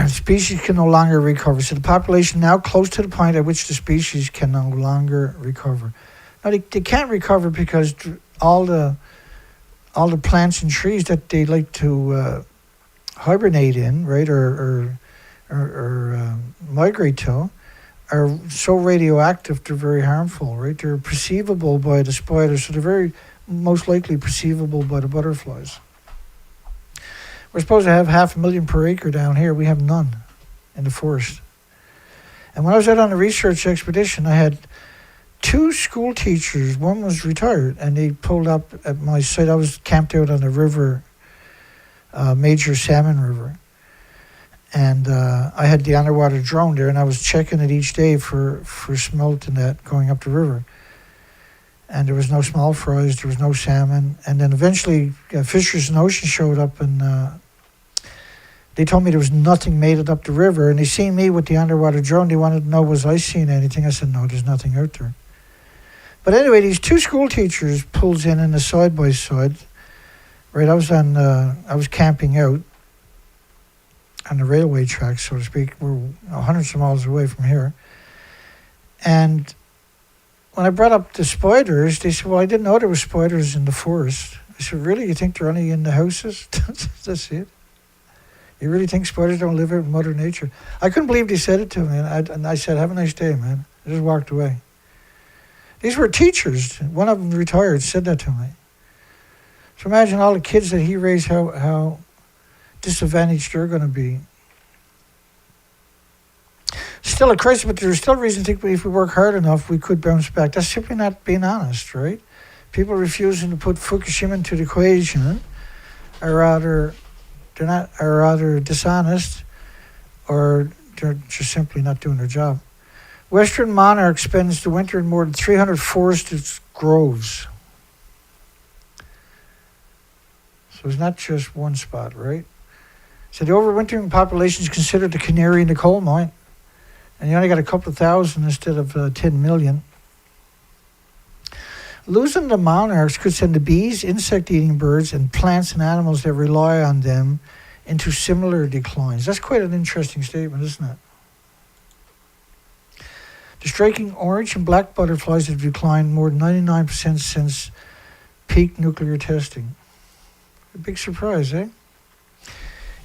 Species can no longer recover. So the population now close to the point at which the species can no longer recover. Now they can't recover because all the plants and trees that they like to hibernate in, right, or migrate to, are so radioactive they're very harmful, right? They're perceivable by the spiders, so they're very most likely perceivable by the butterflies. We're supposed to have 500,000 per acre down here. We have none in the forest. And when I was out on a research expedition, I had 2 school teachers. One was retired, and they pulled up at my site. I was camped out on a river, major salmon river. And I had the underwater drone there, and I was checking it each day for smelt and that going up the river. And there was no small fries, there was no salmon. And then eventually Fishers and Ocean showed up, and they told me there was nothing made it up the river. And they seen me with the underwater drone. They wanted to know, was I seeing anything? I said, no, there's nothing out there. But anyway, these 2 school teachers pulls in a side-by-side. Right, I was camping out on the railway tracks, so to speak. We're hundreds of miles away from here. And when I brought up the spiders, they said, well, I didn't know there were spiders in the forest. I said, really? You think they're only in the houses? That's it? You really think spiders don't live out in Mother Nature? I couldn't believe they said it to me. And I said, have a nice day, man. I just walked away. These were teachers. One of them retired, said that to me. So imagine all the kids that he raised, how disadvantaged they're going to be. Still a crisis, but there's still reason to think if we work hard enough, we could bounce back. That's simply not being honest, right? People refusing to put Fukushima into the equation are either dishonest or they're just simply not doing their job. Western monarch spends the winter in more than 300 forested groves. So it's not just one spot, right? So the overwintering population is considered the canary in the coal mine. And you only got a couple of thousand instead of 10 million. Losing the monarchs could send the bees, insect-eating birds, and plants and animals that rely on them into similar declines. That's quite an interesting statement, isn't it? The striking orange and black butterflies have declined more than 99% since peak nuclear testing. A big surprise, eh?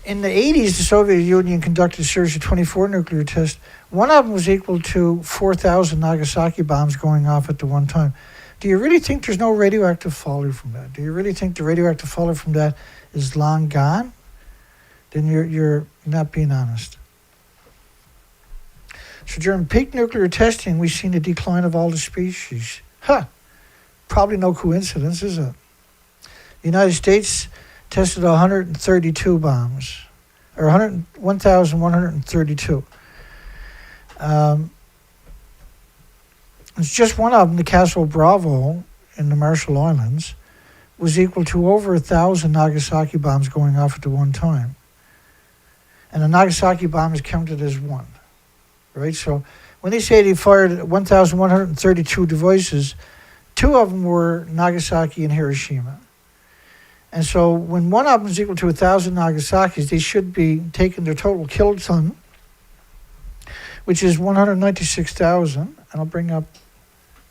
In the 80s, the Soviet Union conducted a series of 24 nuclear tests. One of them was equal to 4,000 Nagasaki bombs going off at the one time. Do you really think there's no radioactive fallout from that? Do you really think the radioactive fallout from that is long gone? Then you're not being honest. So during peak nuclear testing, we've seen a decline of all the species. Probably no coincidence, is it? The United States tested 132 bombs, or 1,132. It's just one of them, the Castle Bravo in the Marshall Islands, was equal to over 1,000 Nagasaki bombs going off at the one time. And a Nagasaki bomb is counted as one, right? So when they say they fired 1,132 devices, 2 of them were Nagasaki and Hiroshima. And so when one of them is equal to 1,000 Nagasakis, they should be taking their total kiloton, which is 196,000. And I'll bring up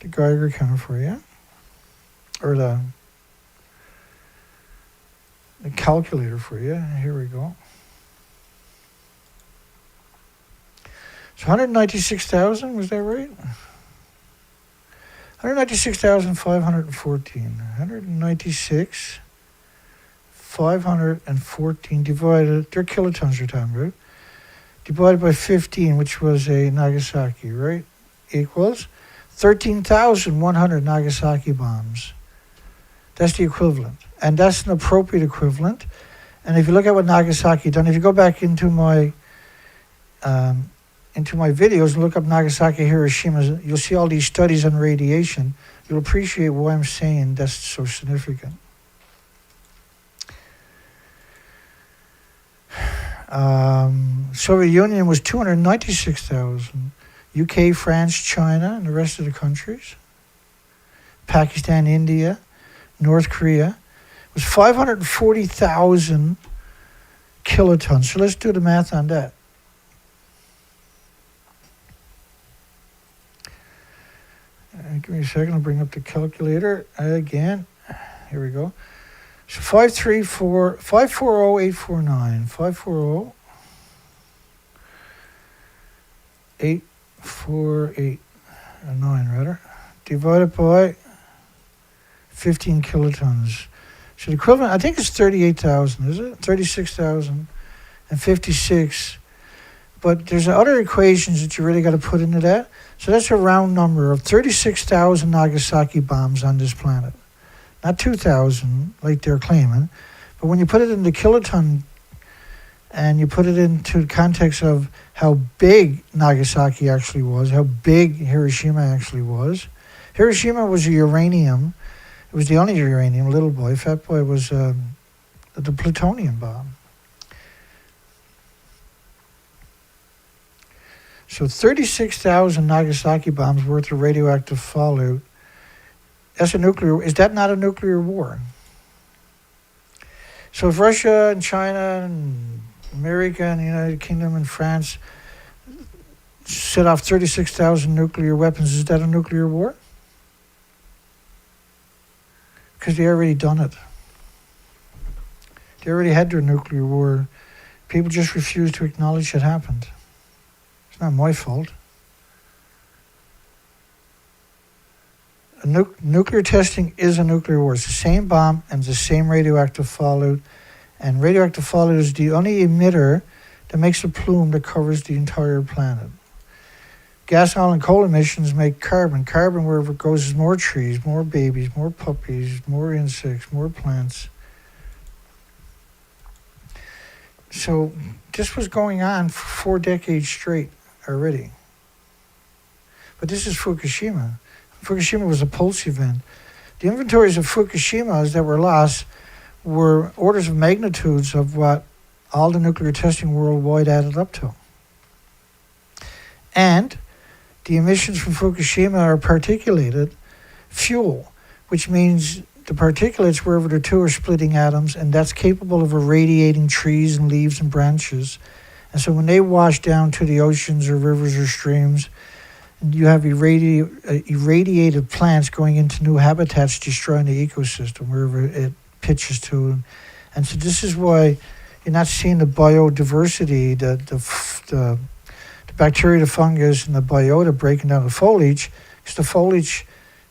the Geiger counter for you, or the calculator for you. Here we go. So 196,000, was that right? 196,514. 196,514 divided, they're kilotons you're talking about, divided by 15, which was a Nagasaki, right? Equals 13,100 Nagasaki bombs. That's the equivalent. And that's an appropriate equivalent. And if you look at what Nagasaki done, if you go back into my videos and look up Nagasaki, Hiroshima, you'll see all these studies on radiation. You'll appreciate why I'm saying that's so significant. Soviet Union was 296,000. UK, France, China, and the rest of the countries. Pakistan, India, North Korea was 540,000 kilotons. So let's do the math on that. Give me a second, I'll bring up the calculator again. Here we go. So 540,849. 540,849, rather. Divided by 15 kilotons. So the equivalent, I think it's 38,000, is it? 36,056. But there's other equations that you really got to put into that. So that's a round number of 36,000 Nagasaki bombs on this planet. Not 2,000, like they're claiming. But when you put it into kiloton and you put it into the context of how big Nagasaki actually was, how big Hiroshima actually was. Hiroshima was a uranium. It was the only uranium. Little boy, fat boy was the plutonium bomb. So 36,000 Nagasaki bombs worth of radioactive fallout. That's a nuclear. Is that not a nuclear war? So if Russia and China and America and the United Kingdom and France set off 36,000 nuclear weapons, is that a nuclear war? Because they already done it. They already had their nuclear war. People just refused to acknowledge it happened. It's not my fault. Nuclear testing is a nuclear war. It's the same bomb and the same radioactive fallout. And radioactive fallout is the only emitter that makes a plume that covers the entire planet. Gas, oil, and coal emissions make carbon. Carbon, wherever it goes, is more trees, more babies, more puppies, more insects, more plants. So this was going on for 4 decades straight already. But this is Fukushima. Fukushima was a pulse event. The inventories of Fukushimas that were lost were orders of magnitudes of what all the nuclear testing worldwide added up to. And the emissions from Fukushima are particulated fuel, which means the particulates, wherever the two are splitting atoms, and that's capable of irradiating trees and leaves and branches. And so when they wash down to the oceans or rivers or streams, you have irradiated plants going into new habitats, destroying the ecosystem wherever it pitches to. And so this is why you're not seeing the biodiversity, the bacteria, the fungus, and the biota breaking down the foliage, because the foliage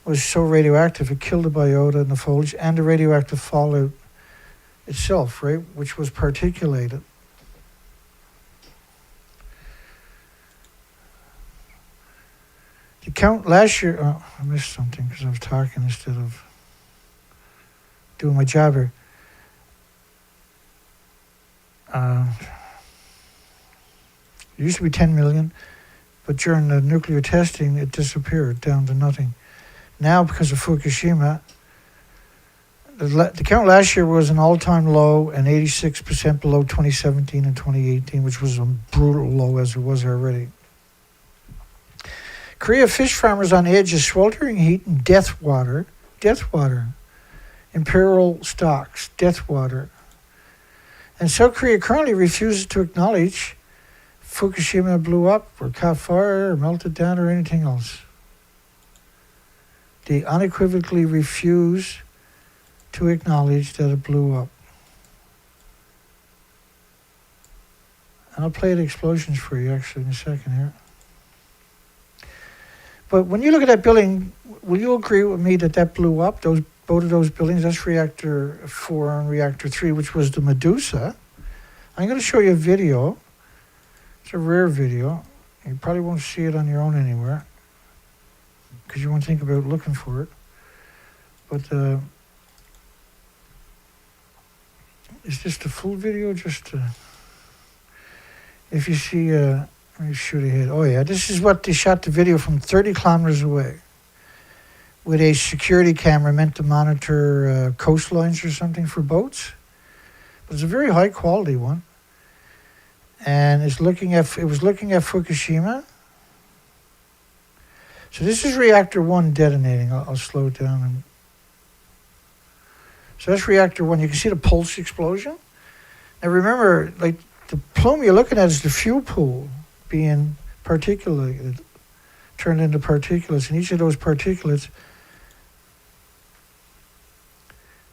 was so radioactive, it killed the biota and the foliage and the radioactive fallout itself, right, which was particulated. The count last year, oh, I missed something because I was talking instead of doing my job here. It used to be 10 million, but during the nuclear testing, it disappeared down to nothing. Now, because of Fukushima, the count last year was an all-time low and 86% below 2017 and 2018, which was a brutal low as it was already. Korea fish farmers on edge of sweltering heat and death water. Imperil stocks, death water. And South Korea currently refuses to acknowledge Fukushima blew up or caught fire or melted down or anything else. They unequivocally refuse to acknowledge that it blew up. And I'll play the explosions for you actually in a second here. But when you look at that building, will you agree with me that that blew up? Both of those buildings, that's reactor 4 and reactor 3, which was the Medusa. I'm going to show you a video. It's a rare video. You probably won't see it on your own anywhere. because you won't think about looking for it. But is this the full video? Just if you see, let me shoot ahead. Oh yeah, this is what they shot the video from 30 kilometers away with a security camera meant to monitor coastlines or something for boats. But it's a very high quality one, and it was looking at Fukushima. So this is reactor 1 detonating. I'll slow it down. So that's reactor 1. You can see the pulse explosion. Now remember, like the plume you're looking at is the fuel pool being particulated, turned into particulates, and each of those particulates.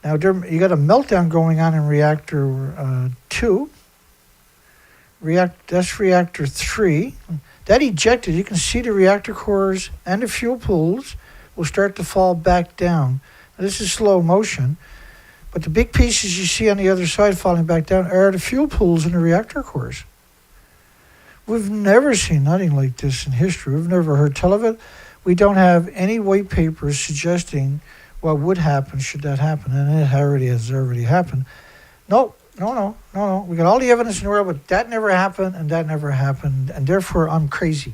Now you got a meltdown going on in reactor 2. That's reactor 3. That ejected. You can see the reactor cores and the fuel pools will start to fall back down. Now, this is slow motion, but the big pieces you see on the other side falling back down are the fuel pools and the reactor cores. We've never seen nothing like this in history. We've never heard tell of it. We don't have any white papers suggesting what would happen should that happen, and it has already happened. No. We got all the evidence in the world, but that never happened, and that never happened, and therefore I'm crazy.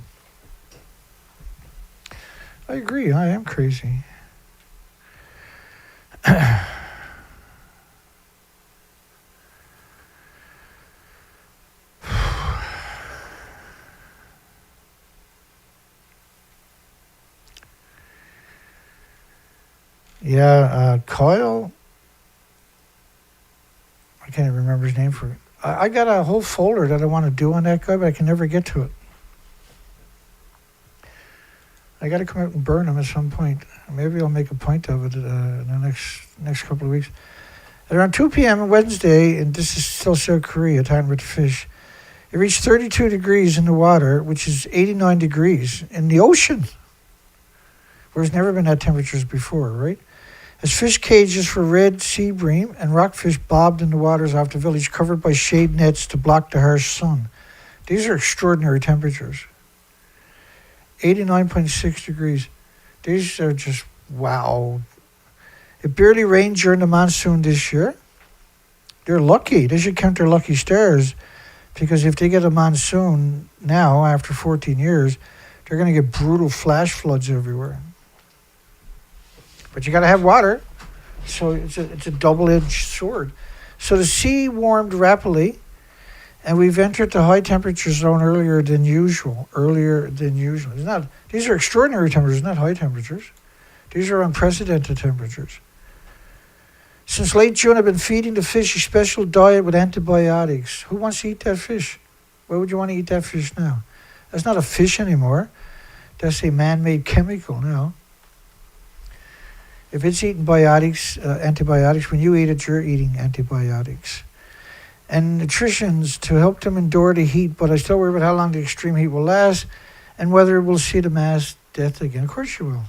I agree, I am crazy. Yeah, Kyle. I can't even remember his name for it. I got a whole folder that I want to do on that guy, but I can never get to it. I got to come out and burn him at some point. Maybe I'll make a point of it in the next couple of weeks. At around 2 p.m. on Wednesday, and this is still South Korea, talking about the fish, it reached 32 degrees in the water, which is 89 degrees in the ocean, where it's never been at temperatures before, right? As fish cages for red sea bream and rockfish bobbed in the waters off the village, covered by shade nets to block the harsh sun. These are extraordinary temperatures. 89.6 degrees. These are just, wow. It barely rained during the monsoon this year. They're lucky. They should count their lucky stars, because if they get a monsoon now, after 14 years, they're going to get brutal flash floods everywhere. But you got to have water, so it's a double-edged sword. So the sea warmed rapidly, and we've entered the high temperature zone earlier than usual. These are extraordinary temperatures, not high temperatures. These are unprecedented temperatures. Since late June, I've been feeding the fish a special diet with antibiotics. Who wants to eat that fish? Why would you want to eat that fish now? That's not a fish anymore. That's a man-made chemical now. If it's eating antibiotics, when you eat it, you're eating antibiotics. And nutritions to help them endure the heat, but I still worry about how long the extreme heat will last and whether we'll see the mass death again. Of course you will.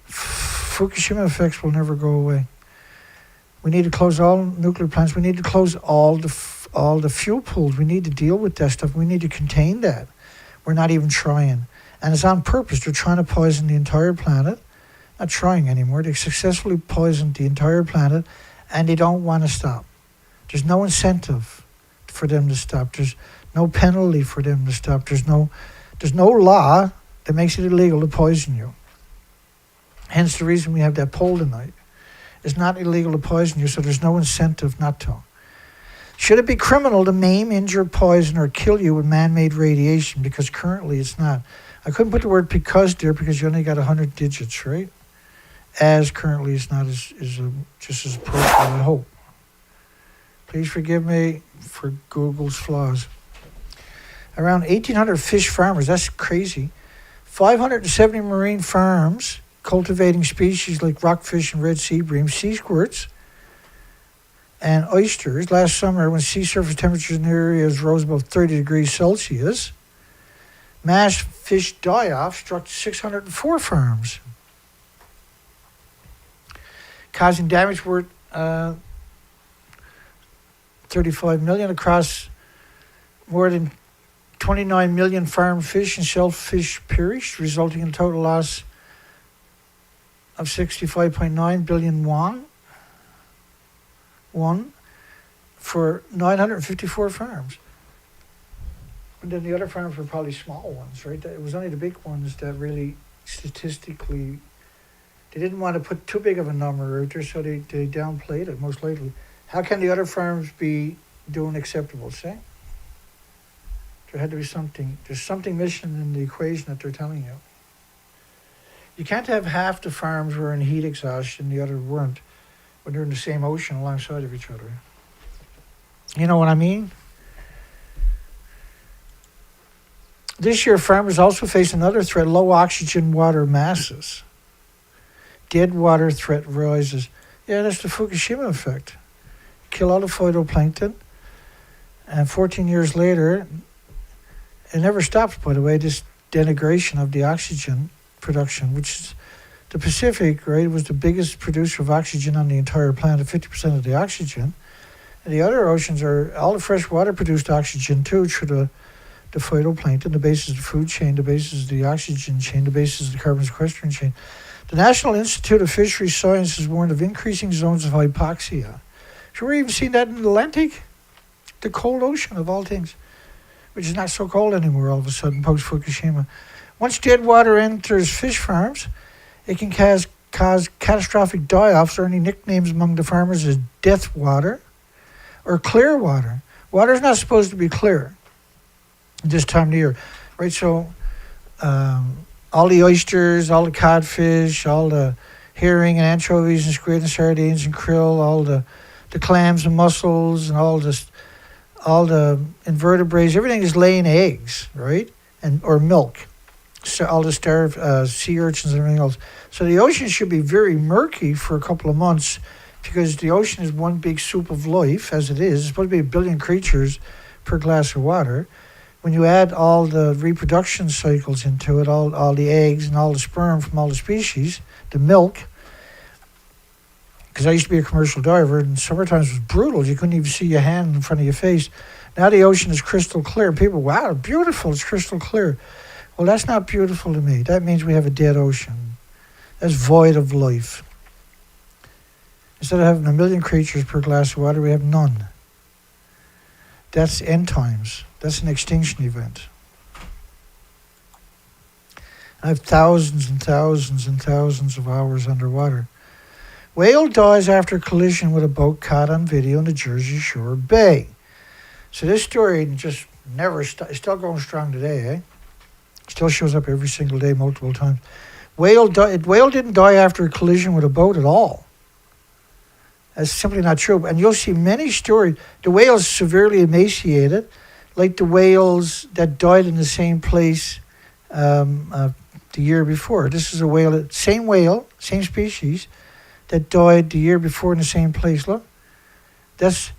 Fukushima effects will never go away. We need to close all nuclear plants. We need to close all the fuel pools. We need to deal with that stuff. We need to contain that. We're not even trying. And it's on purpose. They're trying to poison the entire planet. Not trying anymore. They successfully poisoned the entire planet, and they don't want to stop. There's no incentive for them to stop. There's no penalty for them to stop. There's no law that makes it illegal to poison you. Hence the reason we have that poll tonight. It's not illegal to poison you, so there's no incentive not to. Should it be criminal to maim, injure, poison, or kill you with man-made radiation? Because currently it's not. I couldn't put the word because there because you only got 100 digits, right? As currently it's not just as appropriate, I hope. Please forgive me for Google's flaws. Around 1,800 fish farmers, that's crazy. 570 marine farms cultivating species like rockfish and red sea bream, sea squirts, and oysters. Last summer, when sea surface temperatures in the areas rose above 30 degrees Celsius, mass fish die-off struck 604 farms, causing damage worth $35 million across more than 29 million farm fish and shellfish perished, resulting in a total loss of 65.9 billion won for 954 farms. And then the other farms were probably small ones, right? It was only the big ones that really statistically, they didn't want to put too big of a number out there, so they downplayed it, most likely. How can the other farms be doing acceptable, say? There had to be something. There's something missing in the equation that they're telling you. You can't have half the farms were in heat exhaustion, the other weren't, when they're in the same ocean alongside of each other. You know what I mean? This year, farmers also face another threat, low oxygen water masses. Dead water threat rises. Yeah, that's the Fukushima effect. Kill all the phytoplankton. And 14 years later, it never stops, by the way, this denigration of the oxygen production, which is the Pacific, right, was the biggest producer of oxygen on the entire planet, 50% of the oxygen. And the other oceans are, all the fresh water produced oxygen too, through the phytoplankton, the basis of the food chain, the basis of the oxygen chain, the basis of the carbon sequestering chain. The National Institute of Fisheries Science has warned of increasing zones of hypoxia. So we're even seeing that in the Atlantic, the cold ocean of all things, which is not so cold anymore all of a sudden post-Fukushima. Once dead water enters fish farms, it can cause catastrophic die-offs, earning nicknames among the farmers as death water or clear water. Water is not supposed to be clear this time of year, right? So all the oysters, all the codfish, all the herring and anchovies and squid and sardines and krill, all the clams and mussels and all the invertebrates, everything is laying eggs, right? Or milk. So all the starved sea urchins and everything else. So the ocean should be very murky for a couple of months because the ocean is one big soup of life, as it is. It's supposed to be 1 billion creatures per glass of water. When you add all the reproduction cycles into it, all the eggs and all the sperm from all the species, the milk, because I used to be a commercial diver, and summertime was brutal. You couldn't even see your hand in front of your face. Now the ocean is crystal clear. People, wow, beautiful, it's crystal clear. Well, that's not beautiful to me. That means we have a dead ocean. That's void of life. Instead of having 1 million creatures per glass of water, we have none. That's end times. That's an extinction event. I have thousands and thousands and thousands of hours underwater. Whale dies after collision with a boat caught on video in the Jersey Shore Bay. So this story just never it's still going strong today, eh? Still shows up every single day, multiple times. Whale didn't die after a collision with a boat at all. That's simply not true. And you'll see many stories. The whale is severely emaciated, like the whales that died in the same place the year before. This is a whale, same species, that died the year before in the same place. Look, that's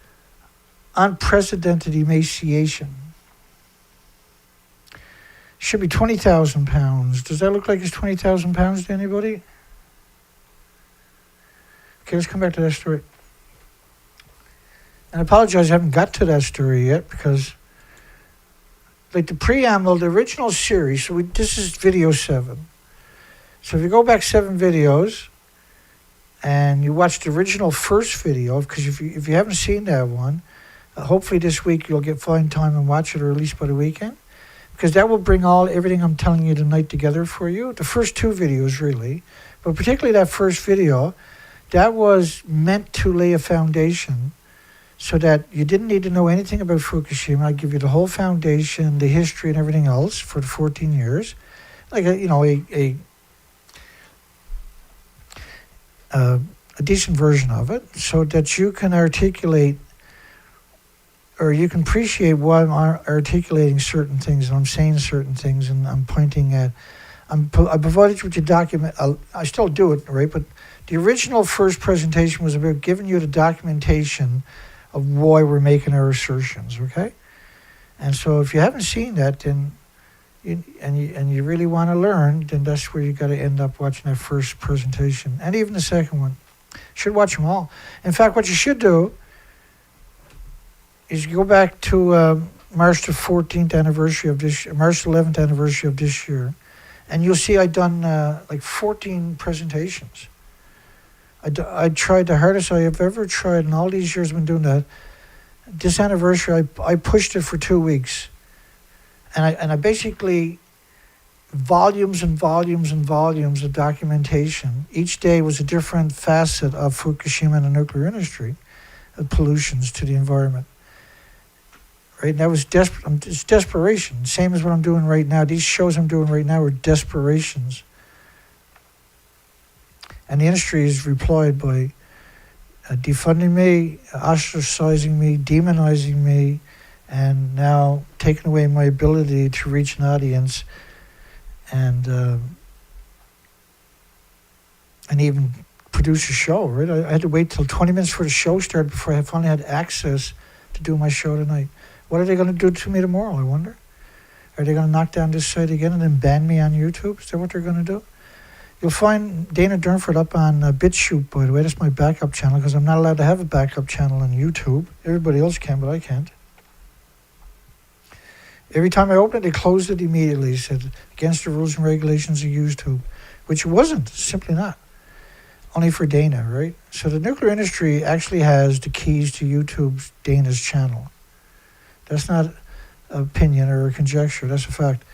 unprecedented emaciation. Should be 20,000 pounds. Does that look like it's 20,000 pounds to anybody? Okay, let's come back to that story. And I apologize, I haven't got to that story yet because, like the preamble, the original series, so this is video 7. So if you go back 7 videos and you watch the original first video, because if you haven't seen that one, hopefully this week you'll find time and watch it, or at least by the weekend, because that will bring everything I'm telling you tonight together for you. The first 2 videos, really, but particularly that first video, that was meant to lay a foundation so that you didn't need to know anything about Fukushima. I give you the whole foundation, the history and everything else for the 14 years, like a decent version of it, so that you can articulate, or you can appreciate why I'm articulating certain things and I'm saying certain things and I'm pointing at. I provided you with your document. I still do it, right? But the original first presentation was about giving you the documentation of why we're making our assertions, okay? And so if you haven't seen that, then you really want to learn, then that's where you got to end up watching that first presentation, and even the second one. You should watch them all. In fact, what you should do is you go back to March the 14th anniversary of this, March 11th anniversary of this year. And you'll see I've done like 14 presentations. I tried the hardest I have ever tried in all these years I've been doing that. This anniversary, I pushed it for 2 weeks. And I basically, volumes and volumes and volumes of documentation. Each day was a different facet of Fukushima and the nuclear industry, of pollutions to the environment. Right? And that was it's desperation. Same as what I'm doing right now. These shows I'm doing right now are desperations. And the industry has replied by defunding me, ostracizing me, demonizing me, and now taking away my ability to reach an audience and even produce a show, right? I had to wait till 20 minutes for the show started before I finally had access to do my show tonight. What are they going to do to me tomorrow, I wonder? Are they going to knock down this site again and then ban me on YouTube? Is that what they're going to do? You'll find Dana Durnford up on BitChute, by the way. That's my backup channel because I'm not allowed to have a backup channel on YouTube. Everybody else can, but I can't. Every time I opened it, they closed it immediately. It said, against the rules and regulations of YouTube, which it wasn't, simply not. Only for Dana, right? So the nuclear industry actually has the keys to YouTube's Dana's channel. That's not an opinion or a conjecture, that's a fact.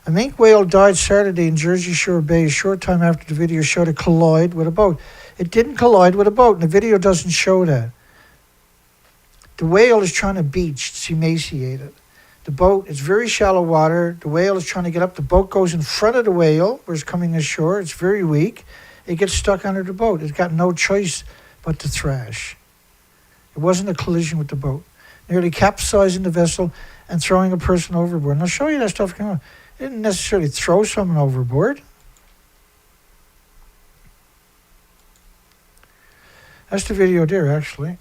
A minke whale died Saturday in Jersey Shore Bay a short time after the video showed it collide with a boat. It didn't collide with a boat, and the video doesn't show that. The whale is trying to beach, it's emaciated. The boat is very shallow water. The whale is trying to get up. The boat goes in front of the whale, where it's coming ashore. It's very weak. It gets stuck under the boat. It's got no choice but to thrash. It wasn't a collision with the boat. Nearly capsizing the vessel and throwing a person overboard. And I'll show you that stuff going on. It didn't necessarily throw someone overboard. That's the video there, actually.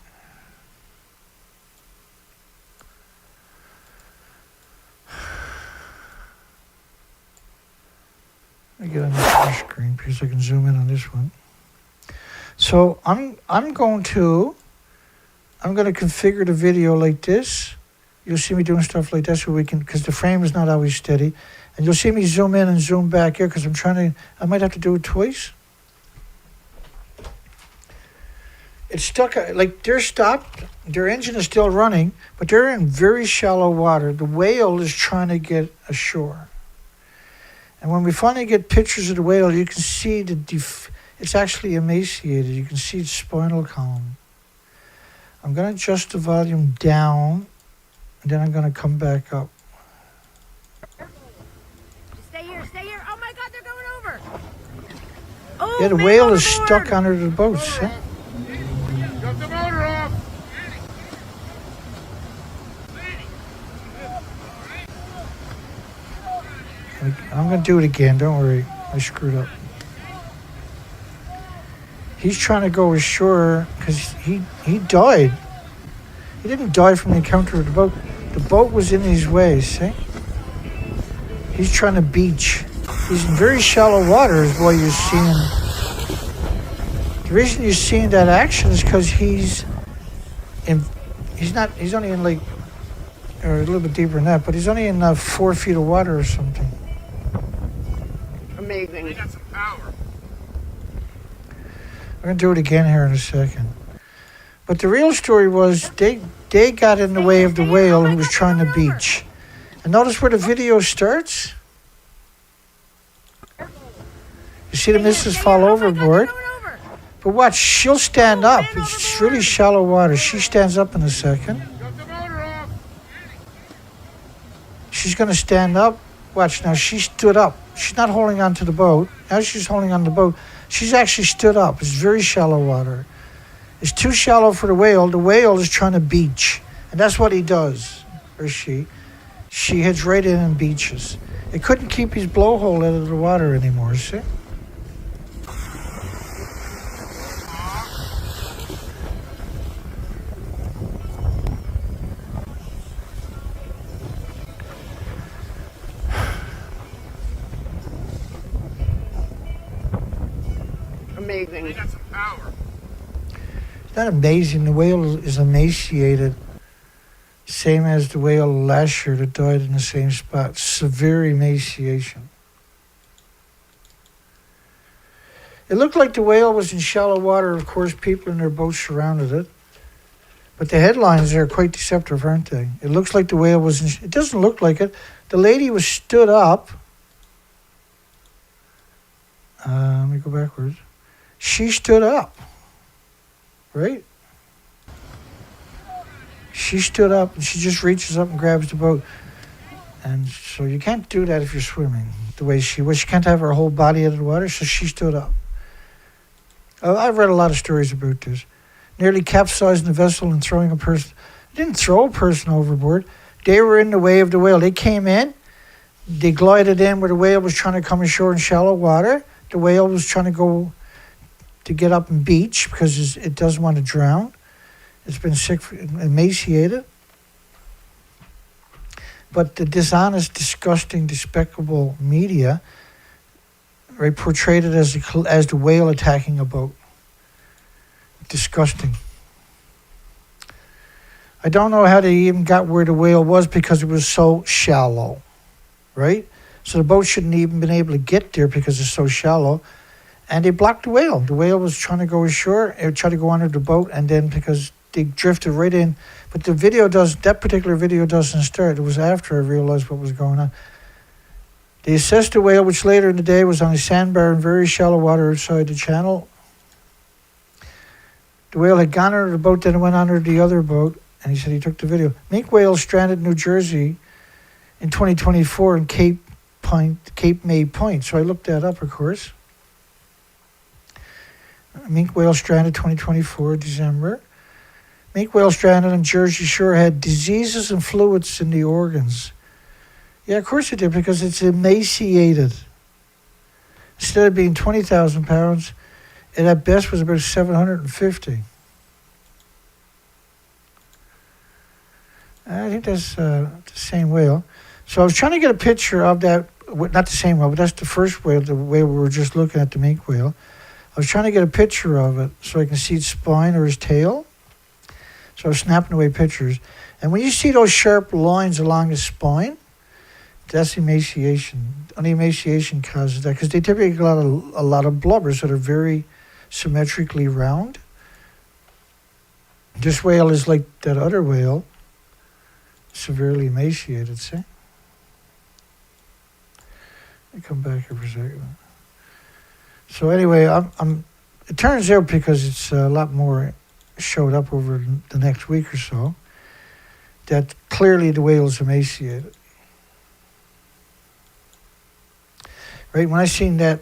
Let me get on the screen because I can zoom in on this one. So I'm going to configure the video like this. You'll see me doing stuff like that so we can, because the frame is not always steady. And you'll see me zoom in and zoom back here because I might have to do it twice. It's stuck, like they're stopped, their engine is still running, but they're in very shallow water. The whale is trying to get ashore. And when we finally get pictures of the whale, you can see it's actually emaciated. You can see its spinal column. I'm going to adjust the volume down, and then I'm going to come back up. Stay here, stay here. Oh my God, they're going over. Oh, Yeah, the whale is stuck under the boat. See? Cut the motor off. I'm going to do it again. Don't worry. I screwed up. He's trying to go ashore because he died. He didn't die from the encounter with the boat. The boat was in his way, see? He's trying to beach. He's in very shallow water is why you're seeing... The reason you're seeing that action is because he's only in like, or a little bit deeper than that, but he's only in 4 feet of water or something. Amazing. They got some power. I'm going to do it again here in a second. But the real story was they got in the way of the whale who was trying to beach. And notice where the video starts? You see the missus fall overboard? But watch, she'll stand up. It's really shallow water. She stands up in a second. Cut the motor off. She's going to stand up. Watch, now she stood up. She's not holding on to the boat. Now she's holding on to the boat. She's actually stood up. It's very shallow water. It's too shallow for the whale. The whale is trying to beach. And that's what he does, or she. She heads right in and beaches. It couldn't keep his blowhole out of the water anymore, see? Amazing. They got some power. Isn't that amazing? The whale is emaciated. Same as the whale last year that died in the same spot. Severe emaciation. It looked like the whale was in shallow water. Of course, people in their boats surrounded it. But the headlines are quite deceptive, aren't they? It looks like the whale was in... It doesn't look like it. The lady was stood up. Let me go backwards. She stood up. Right? She stood up and she just reaches up and grabs the boat. And so you can't do that if you're swimming the way she was. She can't have her whole body out of the water, so she stood up. I've read a lot of stories about this. Nearly capsizing the vessel and throwing a person. They didn't throw a person overboard. They were in the way of the whale. They came in. They glided in where the whale was trying to come ashore in shallow water. The whale was trying to go to get up and beach because it doesn't want to drown. It's been sick, emaciated. But the dishonest, disgusting, despicable media, right, portrayed it as the whale attacking a boat. Disgusting. I don't know how they even got where the whale was because it was so shallow, right? So the boat shouldn't even been able to get there because it's so shallow. And they blocked the whale. The whale was trying to go ashore, it tried to go under the boat, and then because they drifted right in. But that particular video doesn't start. It was after I realized what was going on. They assessed the whale, which later in the day was on a sandbar in very shallow water outside the channel. The whale had gone under the boat, then it went under the other boat, and he said he took the video. Minke whale stranded in New Jersey in 2024 in Cape May Point. So I looked that up, of course. Minke whale stranded 2024, December. Minke whale stranded on Jersey Shore had diseases and fluids in the organs. Yeah, of course it did, because it's emaciated. Instead of being 20,000 pounds, it at best was about 750. I think that's the same whale. So I was trying to get a picture of that, not the same whale, but that's the first whale, the whale we were just looking at, the minke whale. I was trying to get a picture of it so I can see its spine or its tail. So I was snapping away pictures. And when you see those sharp lines along the spine, that's emaciation. Only emaciation causes that, because they typically get a lot of blubbers that are very symmetrically round. This whale is like that other whale, severely emaciated, see? Let me come back here for a second. So anyway, it turns out, because it's a lot more showed up over the next week or so, that clearly the whale is emaciated. Right, when I seen that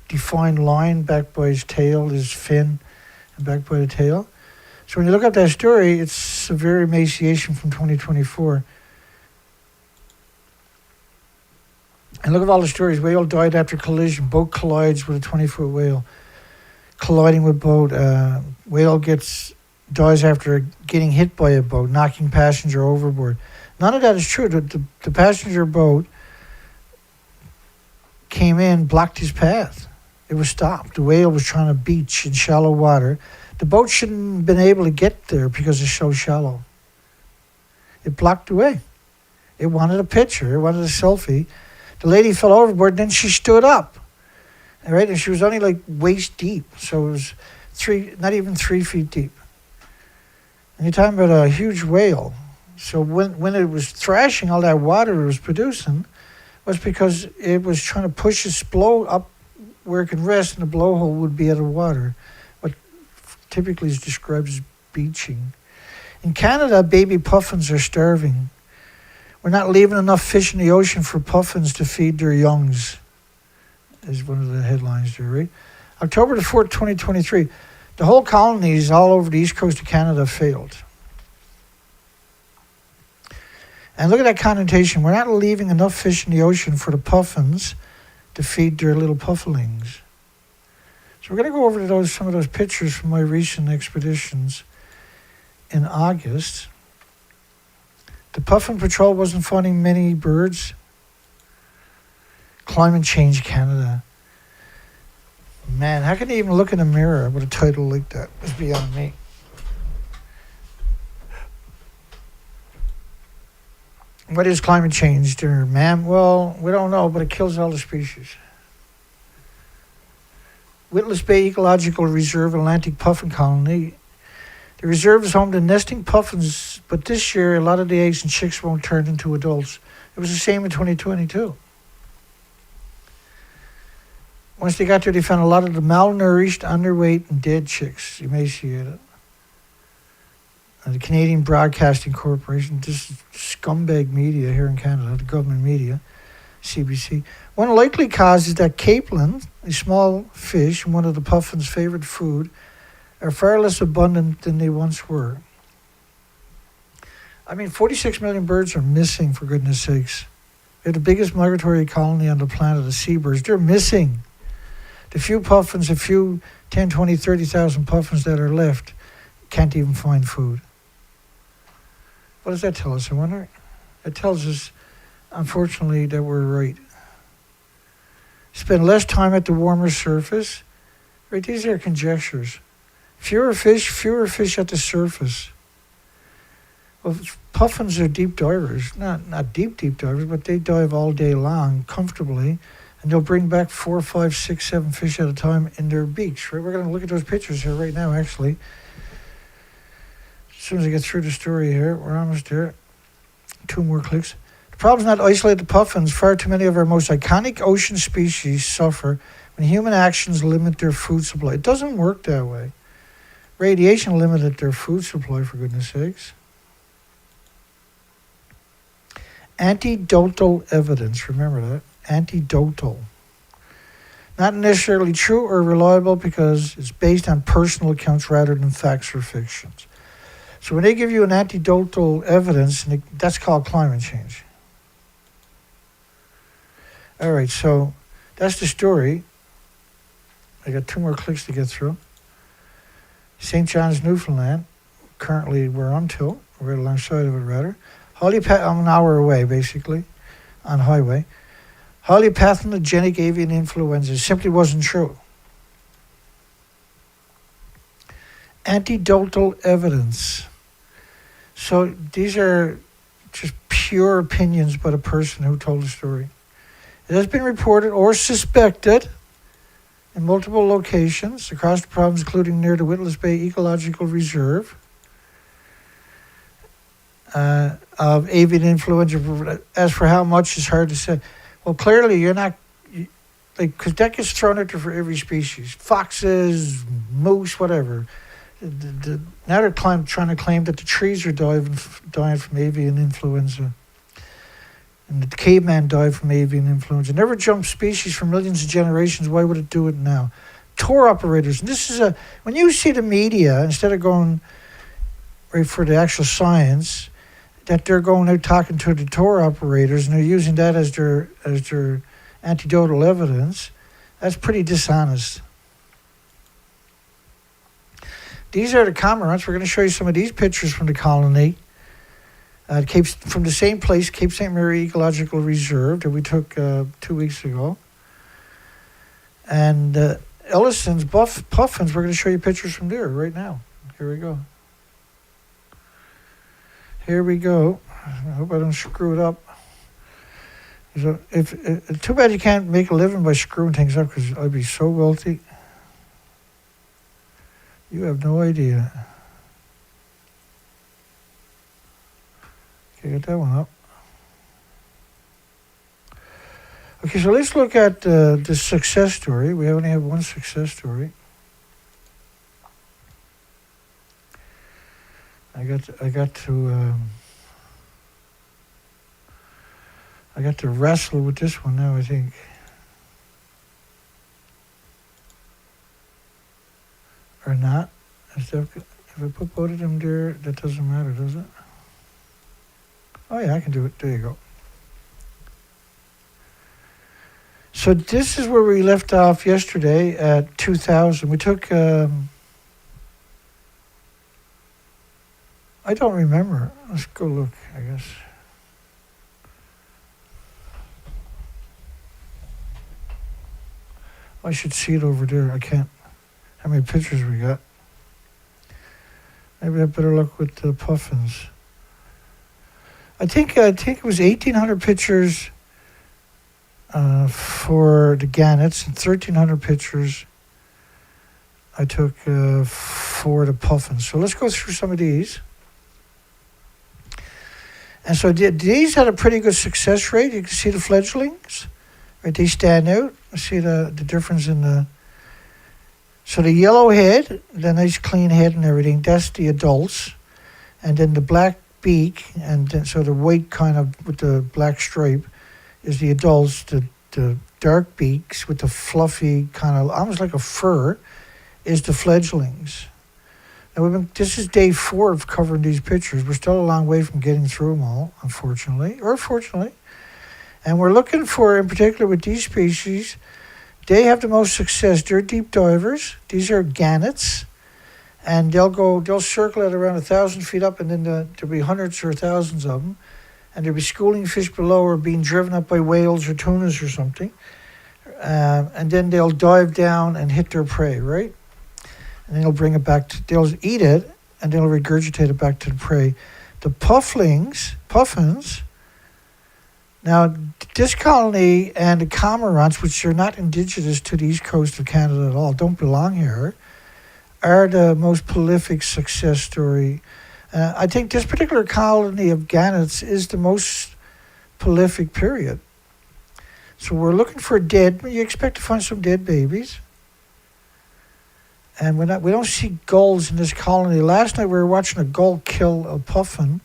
defined line back by his tail, his fin, and back by the tail. So when you look up that story, it's severe emaciation from 2024. And look at all the stories. Whale died after collision. Boat collides with a 20-foot whale. Colliding with boat. Whale dies after getting hit by a boat, knocking passenger overboard. None of that is true. The passenger boat came in, blocked his path. It was stopped. The whale was trying to beach in shallow water. The boat shouldn't have been able to get there because it's so shallow. It blocked the way. It wanted a picture. It wanted a selfie. The lady fell overboard, then she stood up. Right? And she was only like waist deep. So it was not even 3 feet deep. And you're talking about a huge whale. So when it was thrashing all that water it was producing, was because it was trying to push its blow up where it could rest, and the blowhole would be out of water. What typically is described as beaching. In Canada, baby puffins are starving. We're not leaving enough fish in the ocean for puffins to feed their youngs, is one of the headlines there, right? October the 4th, 2023. The whole colonies all over the east coast of Canada failed. And look at that connotation. We're not leaving enough fish in the ocean for the puffins to feed their little pufflings. So we're going to go over to some of those pictures from my recent expeditions in August. The Puffin Patrol wasn't finding many birds. Climate Change Canada. Man, how can they even look in a mirror with a title like that? It's beyond me. What is climate change, dear ma'am? Well, we don't know, but it kills all the species. Witless Bay Ecological Reserve, Atlantic puffin colony. The reserve is home to nesting puffins, but this year a lot of the eggs and chicks won't turn into adults. It was the same in 2022. Once they got there, they found a lot of the malnourished, underweight, and dead chicks, emaciated. And the Canadian Broadcasting Corporation, this is scumbag media here in Canada, the government media, CBC. One likely cause is that capelin, a small fish, one of the puffin's favorite food, are far less abundant than they once were. I mean, 46 million birds are missing, for goodness sakes. They're the biggest migratory colony on the planet, the seabirds. They're missing. The few puffins, a few 10, 20, 30,000 puffins that are left can't even find food. What does that tell us, I wonder? It tells us, unfortunately, that we're right. Spend less time at the warmer surface. Right, these are conjectures. Fewer fish at the surface. Well, puffins are deep divers. Not deep divers, but they dive all day long, comfortably. And they'll bring back 4, 5, 6, 7 fish at a time in their beaks. Right? We're going to look at those pictures here right now, actually. As soon as I get through the story here, we're almost there. 2 more clicks. The problem is not isolated puffins. Far too many of our most iconic ocean species suffer when human actions limit their food supply. It doesn't work that way. Radiation limited their food supply, for goodness sakes. Anecdotal evidence, remember that. Anecdotal. Not necessarily true or reliable because it's based on personal accounts rather than facts or fictions. So when they give you an anecdotal evidence, that's called climate change. All right, so that's the story. I got 2 more clicks to get through. St. John's, Newfoundland. Currently, we're until, we're right alongside of it, rather. I'm an hour away, basically, on highway. Highly pathogenic avian influenza simply wasn't true. Anecdotal evidence. So these are just pure opinions by the person who told the story. It has been reported or suspected in multiple locations across the province, including near the Witless Bay Ecological Reserve, of avian influenza. As for how much, it's hard to say. Well, clearly you're not, because that gets thrown out there for every species. Foxes, moose, whatever. Now they're trying to claim that the trees are dying from avian influenza. And the caveman died from avian influenza. Never jumped species for millions of generations. Why would it do it now? Tour operators. And this is when you see the media, instead of going right for the actual science, that they're going out talking to the tour operators and they're using that as their anecdotal evidence, that's pretty dishonest. These are the cormorants. We're going to show you some of these pictures from the colony. From the same place, Cape St. Mary Ecological Reserve that we took 2 weeks ago. And Ellison's puffins, we're going to show you pictures from there right now. Here we go. Here we go. I hope I don't screw it up. So too bad you can't make a living by screwing things up, because I'd be so wealthy. You have no idea. Okay, get that one up. Okay, so let's look at the success story. We only have one success story. I got to wrestle with this one now, I think. Or not. If I put both of them there, that doesn't matter, does it? Oh yeah, I can do it. There you go. So this is where we left off yesterday at 2000. We took, I don't remember. Let's go look, I guess. I should see it over there. I can't. How many pictures we got? Maybe I better look with the puffins. I think it was 1,800 pictures for the gannets and 1,300 pictures I took for the puffins. So let's go through some of these. And so these had a pretty good success rate. You can see the fledglings, right? They stand out. You see the difference in the... So the yellow head, the nice clean head and everything, that's the adults. And then the black beak, and then, so the white kind of with the black stripe is the adults. The dark beaks with the fluffy kind of, almost like a fur, is the fledglings. Now this is day 4 of covering these pictures. We're still a long way from getting through them all, unfortunately, or fortunately. And we're looking for, in particular with these species, they have the most success. They're deep divers. These are gannets. And they'll circle at around 1,000 feet up, and then there'll be hundreds or thousands of them. And there'll be schooling fish below or being driven up by whales or tunas or something. And then they'll dive down and hit their prey, right? And then they'll bring it back, they'll eat it, and they'll regurgitate it back to the prey. The puffins, now this colony and the cormorants, which are not indigenous to the east coast of Canada at all, don't belong here, are the most prolific success story. I think this particular colony of gannets is the most prolific, period. So we're looking for you expect to find some dead babies. And we don't see gulls in this colony. Last night we were watching a gull kill a puffin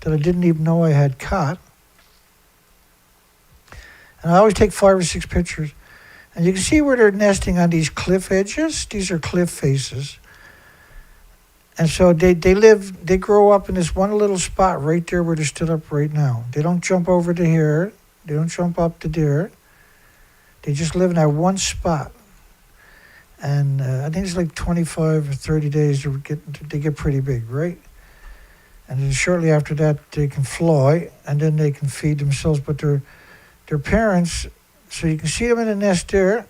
that I didn't even know I had caught. And I always take 5 or 6 pictures. And you can see where they're nesting on these cliff edges. These are cliff faces. And so they grow up in this one little spot right there where they stood up right now. They don't jump over to here. They don't jump up to there. They just live in that one spot. And I think it's like 25 or 30 days they get pretty big, right? And then shortly after that, they can fly, and then they can feed themselves. But their parents, so you can see them in the nest there.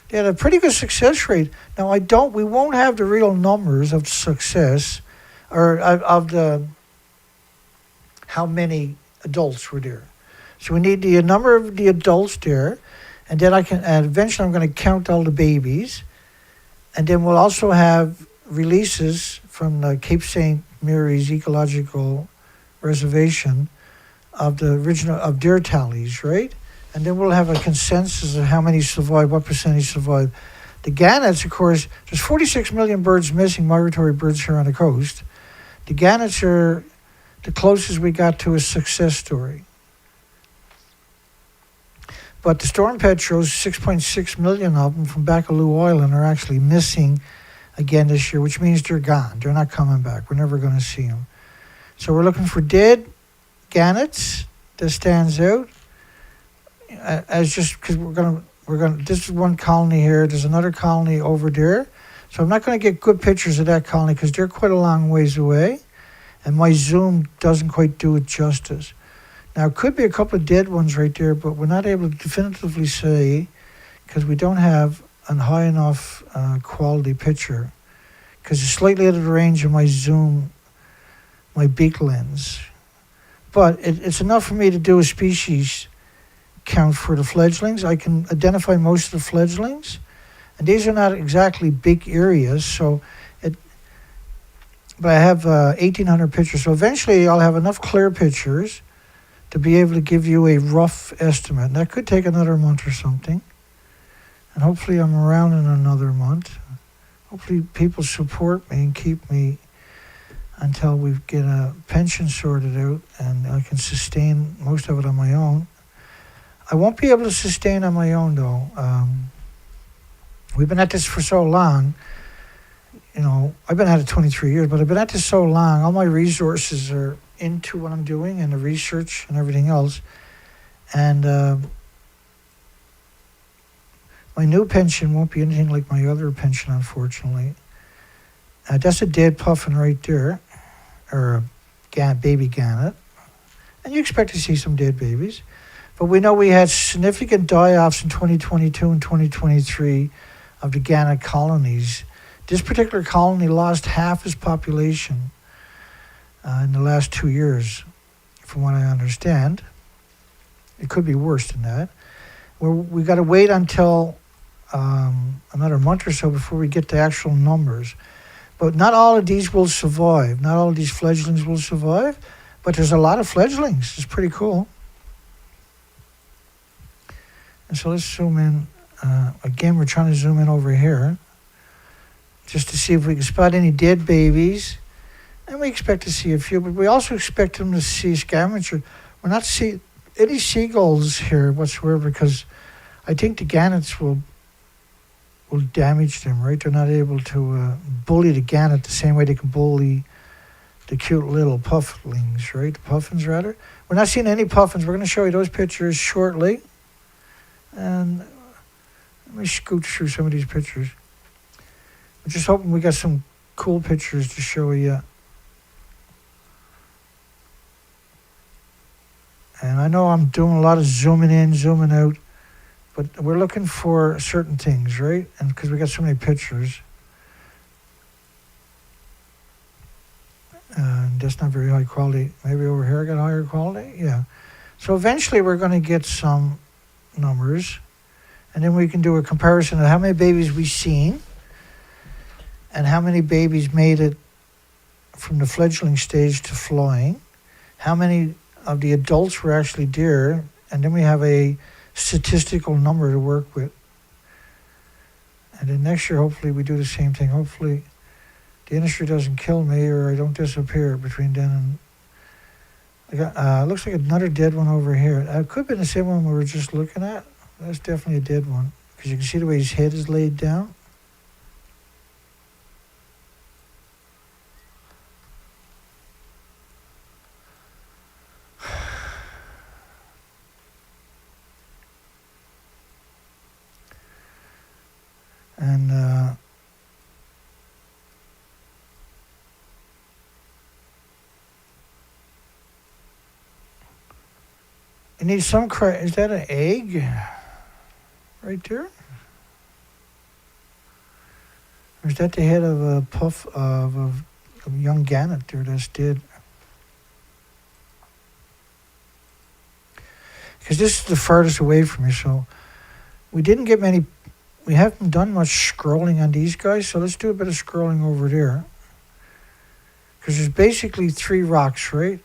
They had a pretty good success rate. Now we won't have the real numbers of success, or of how many adults were there. So we need the number of the adults there, and then eventually I'm going to count all the babies. And then we'll also have releases from the Cape St. Mary's Ecological Reservation of the original of deer tallies, right? And then we'll have a consensus of how many survive, what percentage survive. The gannets, of course, there's 46 million birds missing, migratory birds here on the coast. The gannets are the closest we got to a success story. But the storm petrels, 6.6 million of them from Baccaloo Island, are actually missing again this year, which means they're gone. They're not coming back. We're never going to see them. So we're looking for dead gannets that stands out. As just because we're gonna. This is one colony here. There's another colony over there. So I'm not going to get good pictures of that colony because they're quite a long ways away, and my zoom doesn't quite do it justice. Now, it could be a couple of dead ones right there, but we're not able to definitively say because we don't have a high enough quality picture because it's slightly out of the range of my zoom, my beak lens. But it's enough for me to do a species count for the fledglings. I can identify most of the fledglings, and these are not exactly big areas, but I have 1,800 pictures. So eventually I'll have enough clear pictures to be able to give you a rough estimate. And that could take another month or something. And hopefully I'm around in another month. Hopefully people support me and keep me until we get a pension sorted out and I can sustain most of it on my own. I won't be able to sustain on my own though. We've been at this for so long. You know, I've been at it 23 years, but I've been at this so long. All my resources are into what I'm doing and the research and everything else. And my new pension won't be anything like my other pension, unfortunately. That's a dead puffin right there, or a baby gannet. And you expect to see some dead babies. But we know we had significant die-offs in 2022 and 2023 of the gannet colonies. This particular colony lost half its population in the last 2 years from what I understand. It could be worse than that. We got to wait until another month or so before we get the actual numbers. But not all of these will survive. Not all of these fledglings will survive. But there's a lot of fledglings. It's pretty cool. And so let's zoom in. Again, we're trying to zoom in over here just to see if we can spot any dead babies. And we expect to see a few, but we also expect them to see scavenger. We're not seeing any seagulls here whatsoever because I think the gannets will damage them, right? They're not able to bully the gannet the same way they can bully the cute little pufflings, right? The puffins, rather. We're not seeing any puffins. We're going to show you those pictures shortly. And let me scoot through some of these pictures. I'm just hoping we got some cool pictures to show you. And I know I'm doing a lot of zooming in, zooming out, but we're looking for certain things, right? And because we got so many pictures. And that's not very high quality. Maybe over here I got higher quality? Yeah. So eventually we're going to get some numbers. And then we can do a comparison of how many babies we've seen and how many babies made it from the fledgling stage to flying. How many of the adults were actually deer. And then we have a statistical number to work with. And then next year, hopefully, we do the same thing. Hopefully, the industry doesn't kill me or I don't disappear between then and... looks like another dead one over here. It could have been the same one we were just looking at. That's definitely a dead one. Because you can see the way his head is laid down. And you need some is that an egg right there? Or is that the head of a puff of a young gannet there that's dead? Because this is the farthest away from me, so we didn't get many. We haven't done much scrolling on these guys, so let's do a bit of scrolling over there. Because there's basically 3 rocks, right?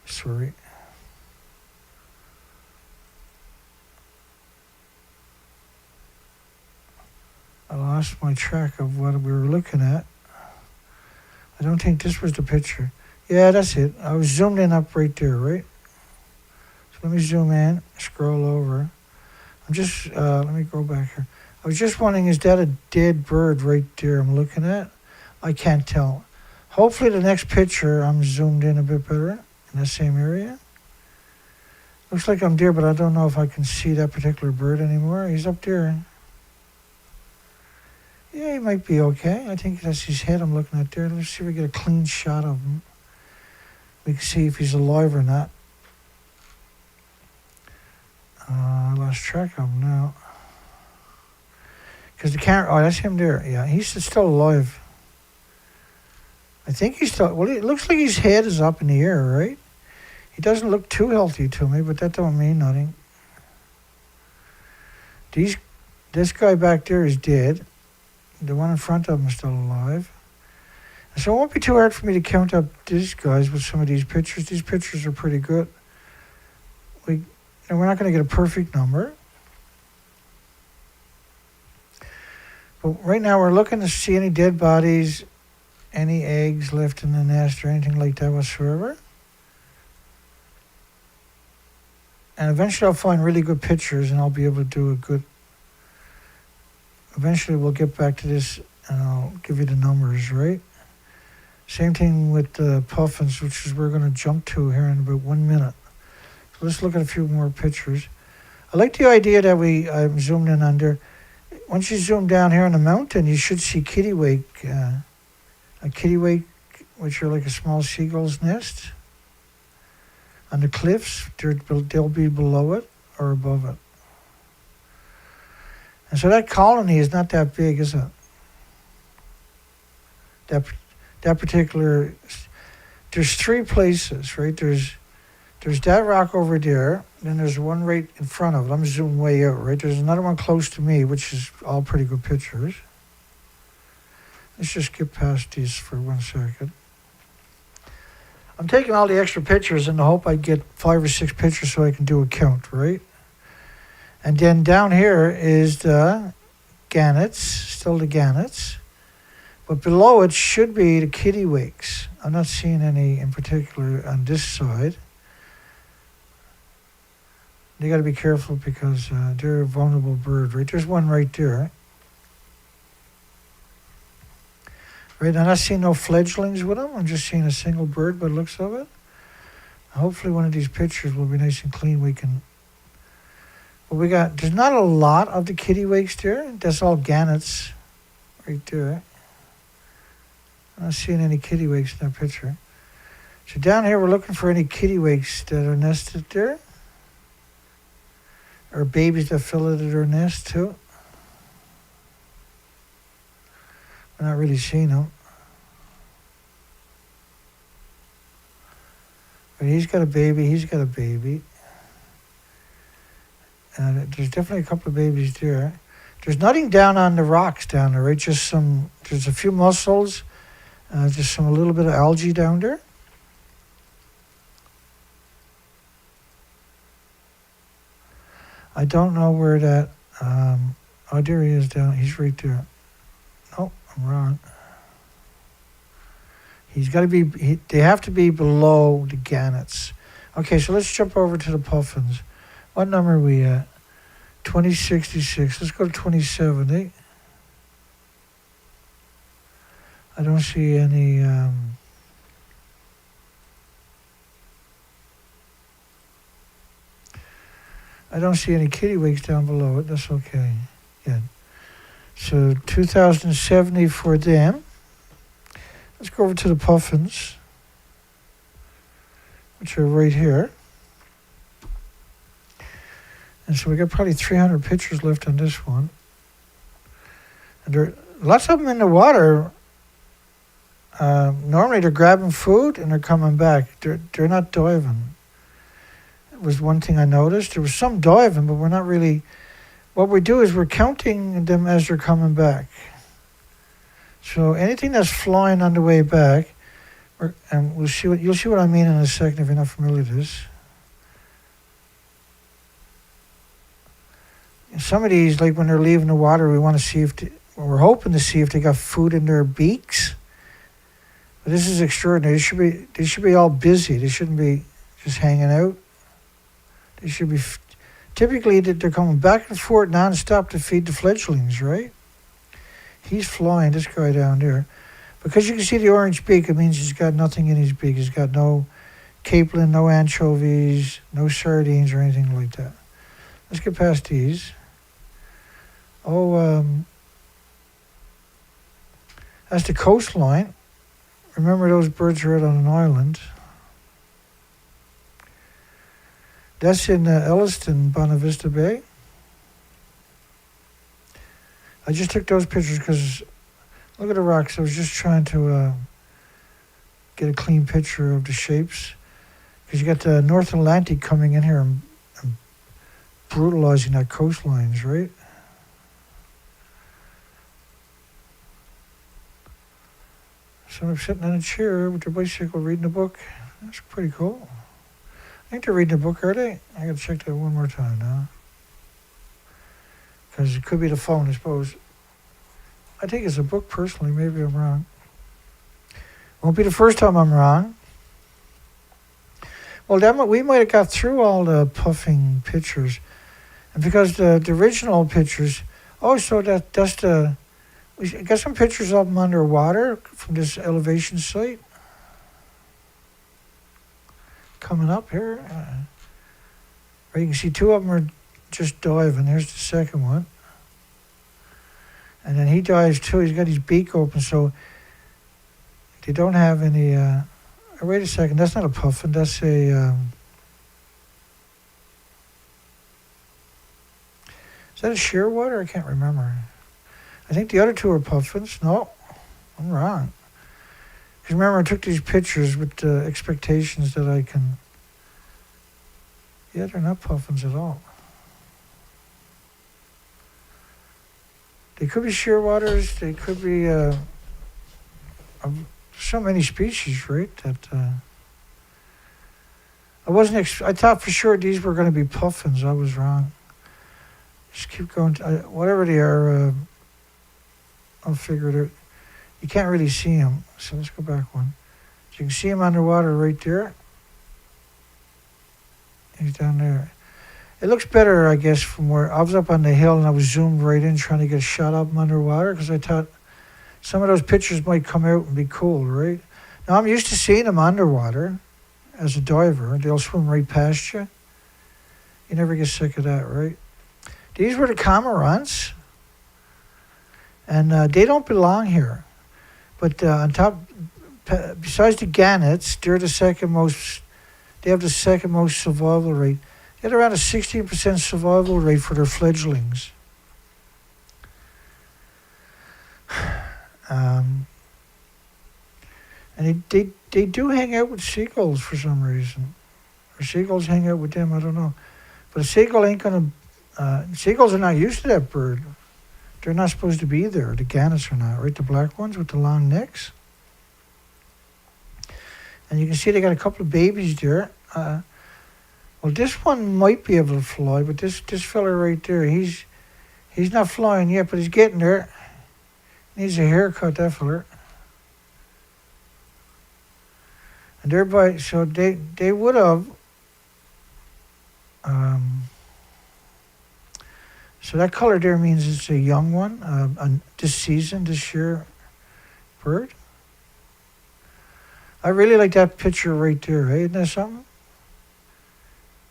Sorry. I lost my track of what we were looking at. I don't think this was the picture. Yeah, that's it. I was zoomed in up right there, right? So let me zoom in, scroll over. I'm just, let me go back here. I was just wondering, is that a dead bird right there I'm looking at? I can't tell. Hopefully the next picture I'm zoomed in a bit better in the same area. Looks like I'm there, but I don't know if I can see that particular bird anymore. He's up there. Yeah, he might be okay. I think that's his head I'm looking at there. Let's see if we get a clean shot of him. We can see if he's alive or not. I lost track of him now. Because the camera, oh, that's him there. Yeah, he's still alive. I think he's still, well, it looks like his head is up in the air, right? He doesn't look too healthy to me, but that don't mean nothing. This guy back there is dead. The one in front of him is still alive. So it won't be too hard for me to count up these guys with some of these pictures. These pictures are pretty good. And we're not going to get a perfect number. But right now we're looking to see any dead bodies, any eggs left in the nest or anything like that whatsoever. And eventually I'll find really good pictures and I'll be able to do a good... Eventually we'll get back to this and I'll give you the numbers, right? Same thing with the puffins, which is we're going to jump to here in about 1 minute. So let's look at a few more pictures. I like the idea that I'm zoomed in under. Once you zoom down here on the mountain, you should see kittiwake. A kittiwake, which are like a small seagull's nest. On the cliffs, they'll be below it or above it. And so that colony is not that big, is it? That particular there's three places, right? There's that rock over there. Then there's one right in front of it. I'm zooming way out, right? There's another one close to me, which is all pretty good pictures. Let's just skip past these for 1 second. I'm taking all the extra pictures in the hope I get 5 or 6 pictures so I can do a count, right? And then down here is the gannets, still the gannets. But below it should be the kittiwakes. I'm not seeing any in particular on this side. You got to be careful because they're a vulnerable bird, right? There's one right there. Right, I'm not seeing no fledglings with them. I'm just seeing a single bird by the looks of it. Hopefully one of these pictures will be nice and clean. We can... Well, there's not a lot of the kittiwakes there. That's all gannets right there. I'm not seeing any kittiwakes in that picture. So down here, we're looking for any kittiwakes that are nested there. Or babies that fell out of their nest too. We're not really seeing them. But he's got a baby, he's got a baby. And there's definitely a couple of babies there. There's nothing down on the rocks down there, right? Just there's a few mussels, just a little bit of algae down there. I don't know where that, oh, there he is down, he's right there. Oh, I'm wrong. He's got to be, they have to be below the gannets. Okay, so let's jump over to the puffins. What number are we at? 2066. Let's go to 2070. I don't see any... I don't see any kittiwakes down below it. That's okay. Yeah. So 2070 for them. Let's go over to the puffins, which are right here. And so we got probably 300 pictures left on this one. And there are lots of them in the water. Normally they're grabbing food and they're coming back. They're not diving. It was one thing I noticed. There was some diving, but we're not really... What we do is we're counting them as they're coming back. So anything that's flying on the way back, and you'll see what I mean in a second if you're not familiar with this. Some of these, like when they're leaving the water, we want to see we're hoping to see if they got food in their beaks. But this is extraordinary. They should be all busy. They shouldn't be just hanging out. They should be, typically they're coming back and forth nonstop to feed the fledglings, right? He's flying, this guy down there. Because you can see the orange beak, it means he's got nothing in his beak. He's got no capelin, no anchovies, no sardines or anything like that. Let's get past these. Oh, that's the coastline. Remember, those birds are out on an island. That's in Elliston, Bonavista Bay. I just took those pictures because look at the rocks. I was just trying to get a clean picture of the shapes. Because you got the North Atlantic coming in here and brutalizing that coastlines, right? So I'm sitting on a chair with their bicycle reading a book. That's pretty cool. I think they're reading a book, are they? I gotta check that one more time now. Because it could be the phone, I suppose. I think it's a book personally, maybe I'm wrong. Won't be the first time I'm wrong. Well, we might have got through all the puffing pictures. And because the original pictures, so that's the, we got some pictures of them underwater from this elevation site. Coming up here. Right, you can see two of them are just diving. Here's the second one. And then he dives too. He's got his beak open, so they don't have any... wait a second, that's not a puffin, that's a... is that a shearwater? I can't remember. I think the other two are puffins. No, I'm wrong. Because remember, I took these pictures with the expectations that I can... Yeah, they're not puffins at all. They could be shearwaters. They could be so many species, right? That I wasn't. I thought for sure these were going to be puffins. I was wrong. Just keep going. Whatever they are, I'll figure it out. You can't really see them, so let's go back one. So you can see him underwater right there. He's down there. It looks better, I guess, from where I was up on the hill and I was zoomed right in trying to get a shot of him underwater because I thought some of those pictures might come out and be cool, right? Now, I'm used to seeing them underwater as a diver. They'll swim right past you. You never get sick of that, right? These were the cormorants, and they don't belong here. But on top, besides the gannets, they're the second most. They have the second most survival rate. They had around a 16% survival rate for their fledglings. And they do hang out with seagulls for some reason. Or seagulls hang out with them, I don't know. But a seagull ain't gonna. Seagulls are not used to that bird. They're not supposed to be there. The gannets are not, right? The black ones with the long necks. And you can see they got a couple of babies there. Well, this one might be able to fly, but this fella right there, he's not flying yet, but he's getting there. Needs a haircut, that fella. And thereby, so they would have. So that color there means it's a young one, this season, this year bird. I really like that picture right there, eh? Isn't that something?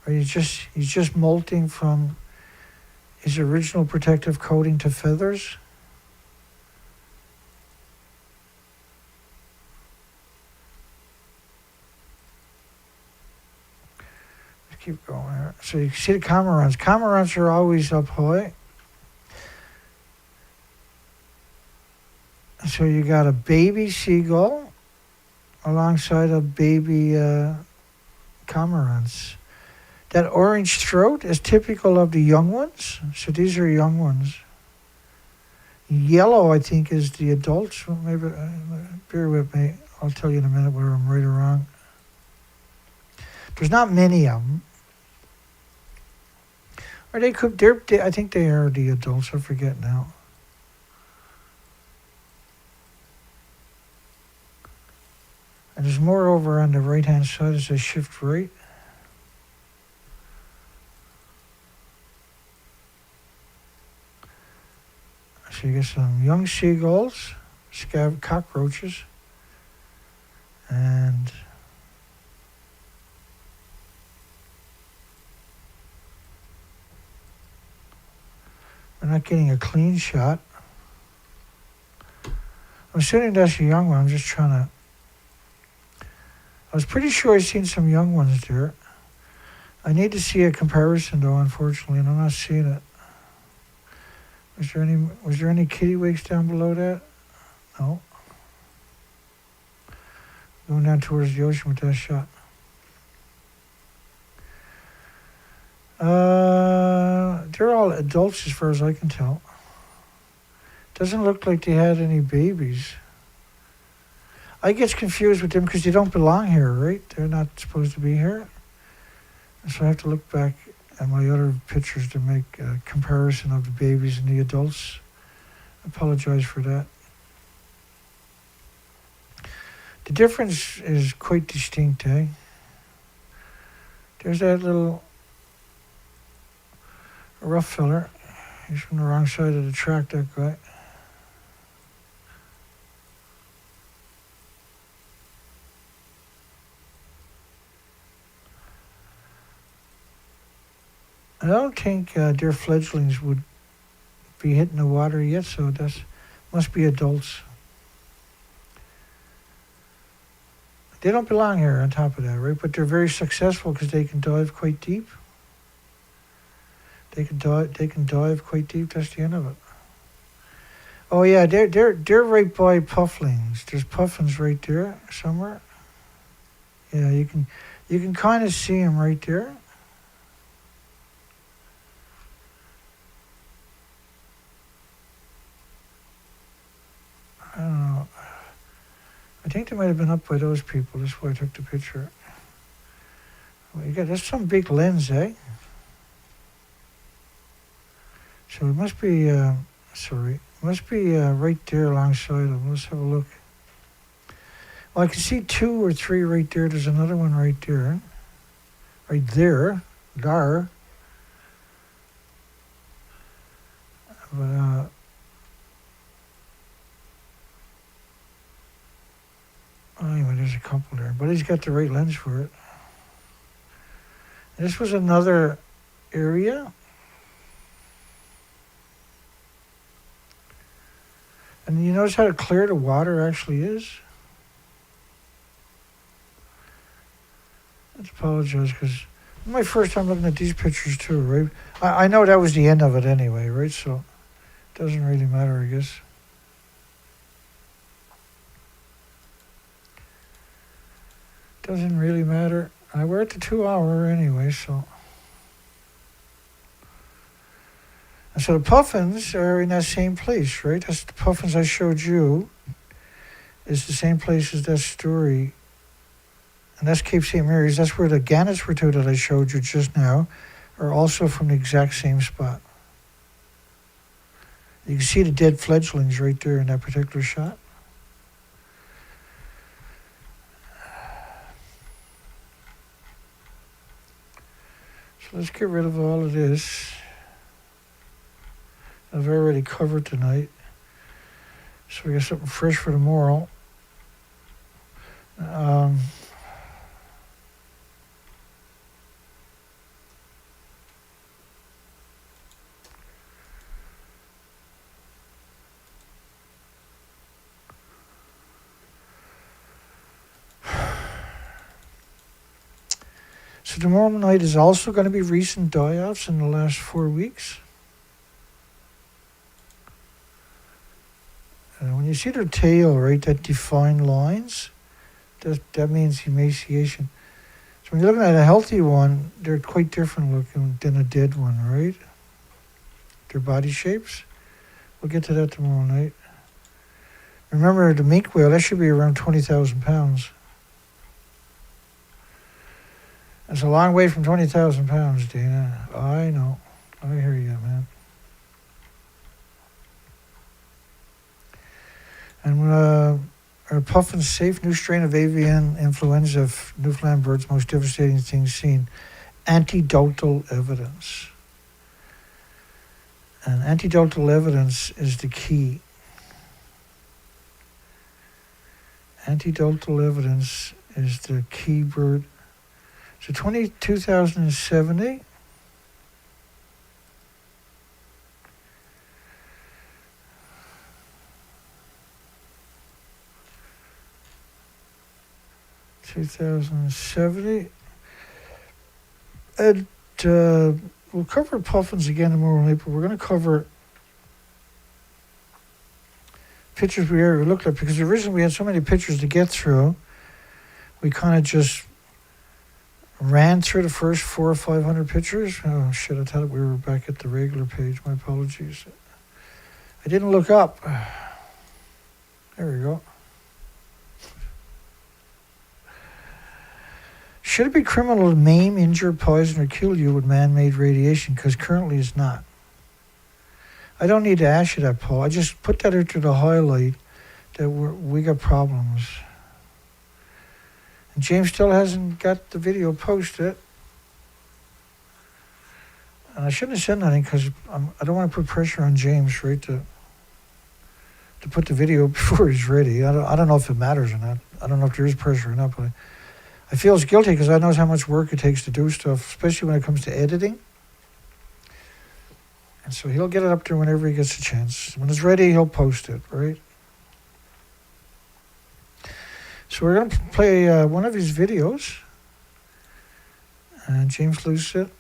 Or he's just molting from his original protective coating to feathers. Let's keep going here. So you can see the cormorants. Cormorants are always up high. So you got a baby seagull alongside of baby cormorants. That orange throat is typical of the young ones. So these are young ones. Yellow, I think, is the adults. Well, maybe, bear with me. I'll tell you in a minute whether I'm right or wrong. There's not many of them. Or they could, I think they are the adults. I forget now. And there's more over on the right-hand side as I shift right. So you get some young seagulls, cockroaches, and we're not getting a clean shot. I'm assuming that's a young one. I'm just trying to... I was pretty sure I'd seen some young ones there. I need to see a comparison though, unfortunately, and I'm not seeing it. Was there any kittiwakes down below that? No. Going down towards the ocean with that shot. They're all adults as far as I can tell. Doesn't look like they had any babies. I get confused with them because they don't belong here, right? They're not supposed to be here. So I have to look back at my other pictures to make a comparison of the babies and the adults. I apologize for that. The difference is quite distinct, eh? There's that little rough feller. He's from the wrong side of the track, that guy. I don't think their fledglings would be hitting the water yet, so that must be adults. They don't belong here on top of that, right? But they're very successful because they can dive quite deep. They can dive quite deep, that's the end of it. Oh yeah, they're right by pufflings. There's puffins right there somewhere. Yeah, you can kind of see them right there. I don't know. I think they might have been up by those people. That's why I took the picture. Well, that's some big lens, eh? So it must be, right there alongside them. Let's have a look. Well, I can see 2 or 3 right there. There's another one right there. Right there. There. But, anyway, there's a couple there. But he's got the right lens for it. This was another area. And you notice how clear the water actually is? Let's apologize because my first time looking at these pictures too, right? I know that was the end of it anyway, right? So it doesn't really matter, I guess. Doesn't really matter. We're at the 2 hour anyway, so. And so the puffins are in that same place, right? That's the puffins I showed you. Is the same place as that story. And that's Cape St. Mary's. That's where the gannets were too that I showed you just now, are also from the exact same spot. You can see the dead fledglings right there in that particular shot. So let's get rid of all of this. I've already covered tonight. So we got something fresh for tomorrow. So tomorrow night is also going to be recent die-offs in the last 4 weeks. When you see their tail, right, that defined lines, that means emaciation. So when you're looking at a healthy one, they're quite different looking than a dead one, right? Their body shapes. We'll get to that tomorrow night. Remember, the minke whale, that should be around 20,000 pounds. That's a long way from 20,000 pounds, Dana. I know. I hear you, man. And are puffins safe? New strain of avian influenza of Newfoundland birds, most devastating thing seen. Anecdotal evidence. And anecdotal evidence is the key. Anecdotal evidence is the key bird. So 2070. And we'll cover puffins again tomorrow night, but we're going to cover pictures we already looked at because originally we had so many pictures to get through. We kind of just ran through the first 400 or 500 pictures. Oh shit, I thought we were back at the regular page. My apologies. I didn't look up. There we go. Should it be criminal to maim, injure, poison, or kill you with man-made radiation? Because currently it's not. I don't need to ask you that, Paul. I just put that into the highlight that we got problems. And James still hasn't got the video posted. And I shouldn't have said nothing because I don't want to put pressure on James, right, to put the video before he's ready. I don't know if it matters or not. I don't know if there is pressure or not, but I feel it's guilty because I know how much work it takes to do stuff, especially when it comes to editing. And so he'll get it up there whenever he gets a chance. When it's ready, he'll post it, right? So we're going to play one of his videos. James Lucid.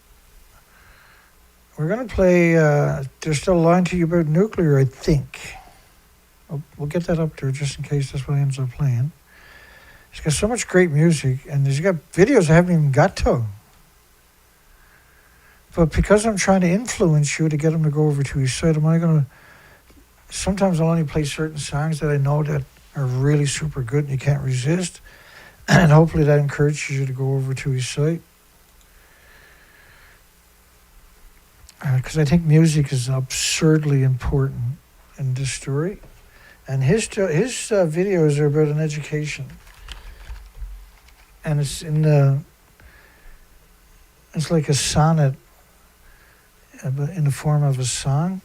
We're going to play, they're still lying to you about nuclear, I think. We'll get that up there just in case that's what ends up playing. He's got so much great music, and he's got videos I haven't even got to. But because I'm trying to influence you to get him to go over to his site, I'm only going to... Sometimes I'll only play certain songs that I know that are really super good and you can't resist. And hopefully that encourages you to go over to his site. Because I think music is absurdly important in this story. And his videos are about an education. And it's it's like a sonnet in the form of a song.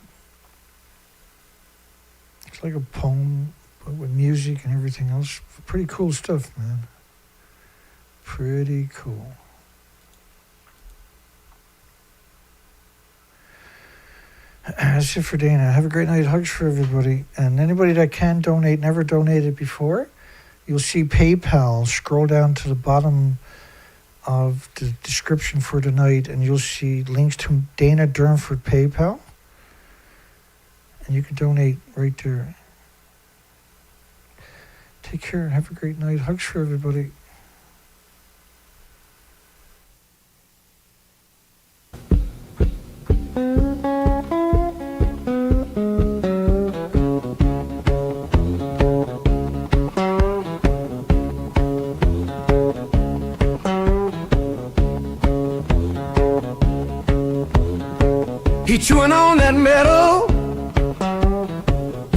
It's like a poem, but with music and everything else. Pretty cool stuff, man. Pretty cool. That's it for Dana. Have a great night. Hugs for everybody. And anybody that can donate, never donated before, you'll see PayPal. Scroll down to the bottom of the description for tonight, and you'll see links to Dana Durnford PayPal. And you can donate right there. Take care. Have a great night. Hugs for everybody. He chewing on that metal,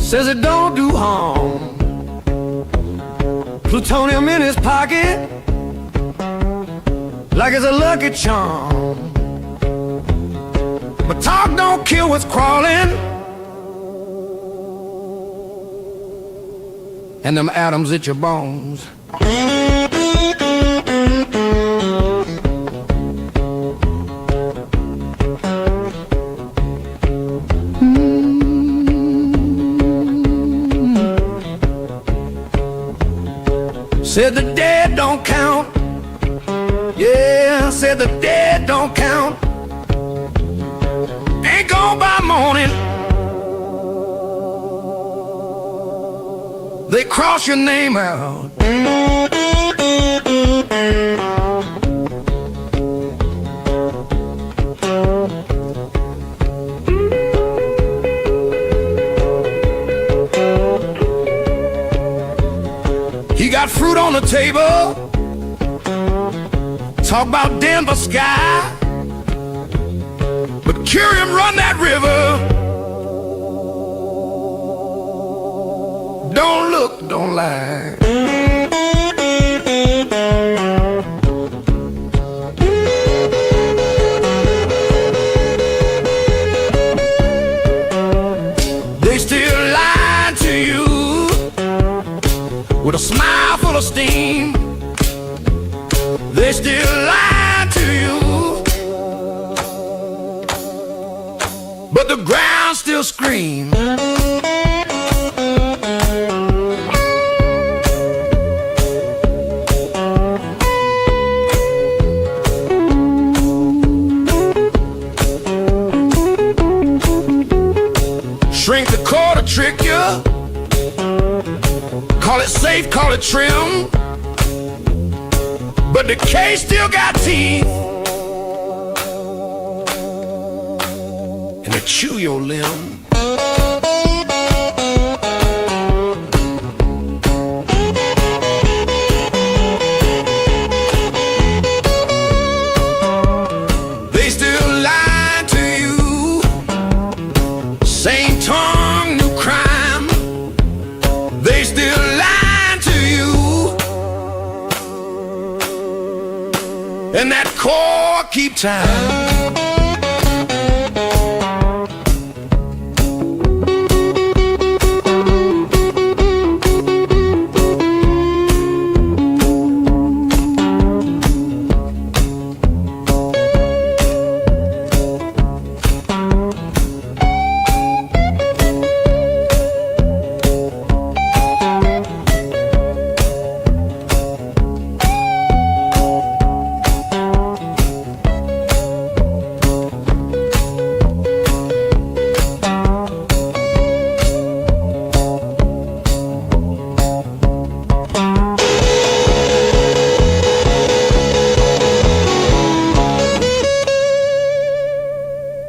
says it don't do harm. Plutonium in his pocket, like it's a lucky charm. But talk don't kill what's crawling, and them atoms at your bones. Said the dead don't count. Yeah, said the dead don't count. Ain't gone by morning. They cross your name out. He got fruit on the table, talk about Denver sky, but cure him run that river. Don't look, don't lie. They still lie to you with a smile full of steam. They still lie to you, but the ground still screams. Shrink the cord to trick you. Call it safe, call it trim, but the case still got teeth, and they chew your limb. They still lie to you, same tongue, new crime. They still lie to you, and that core keep time.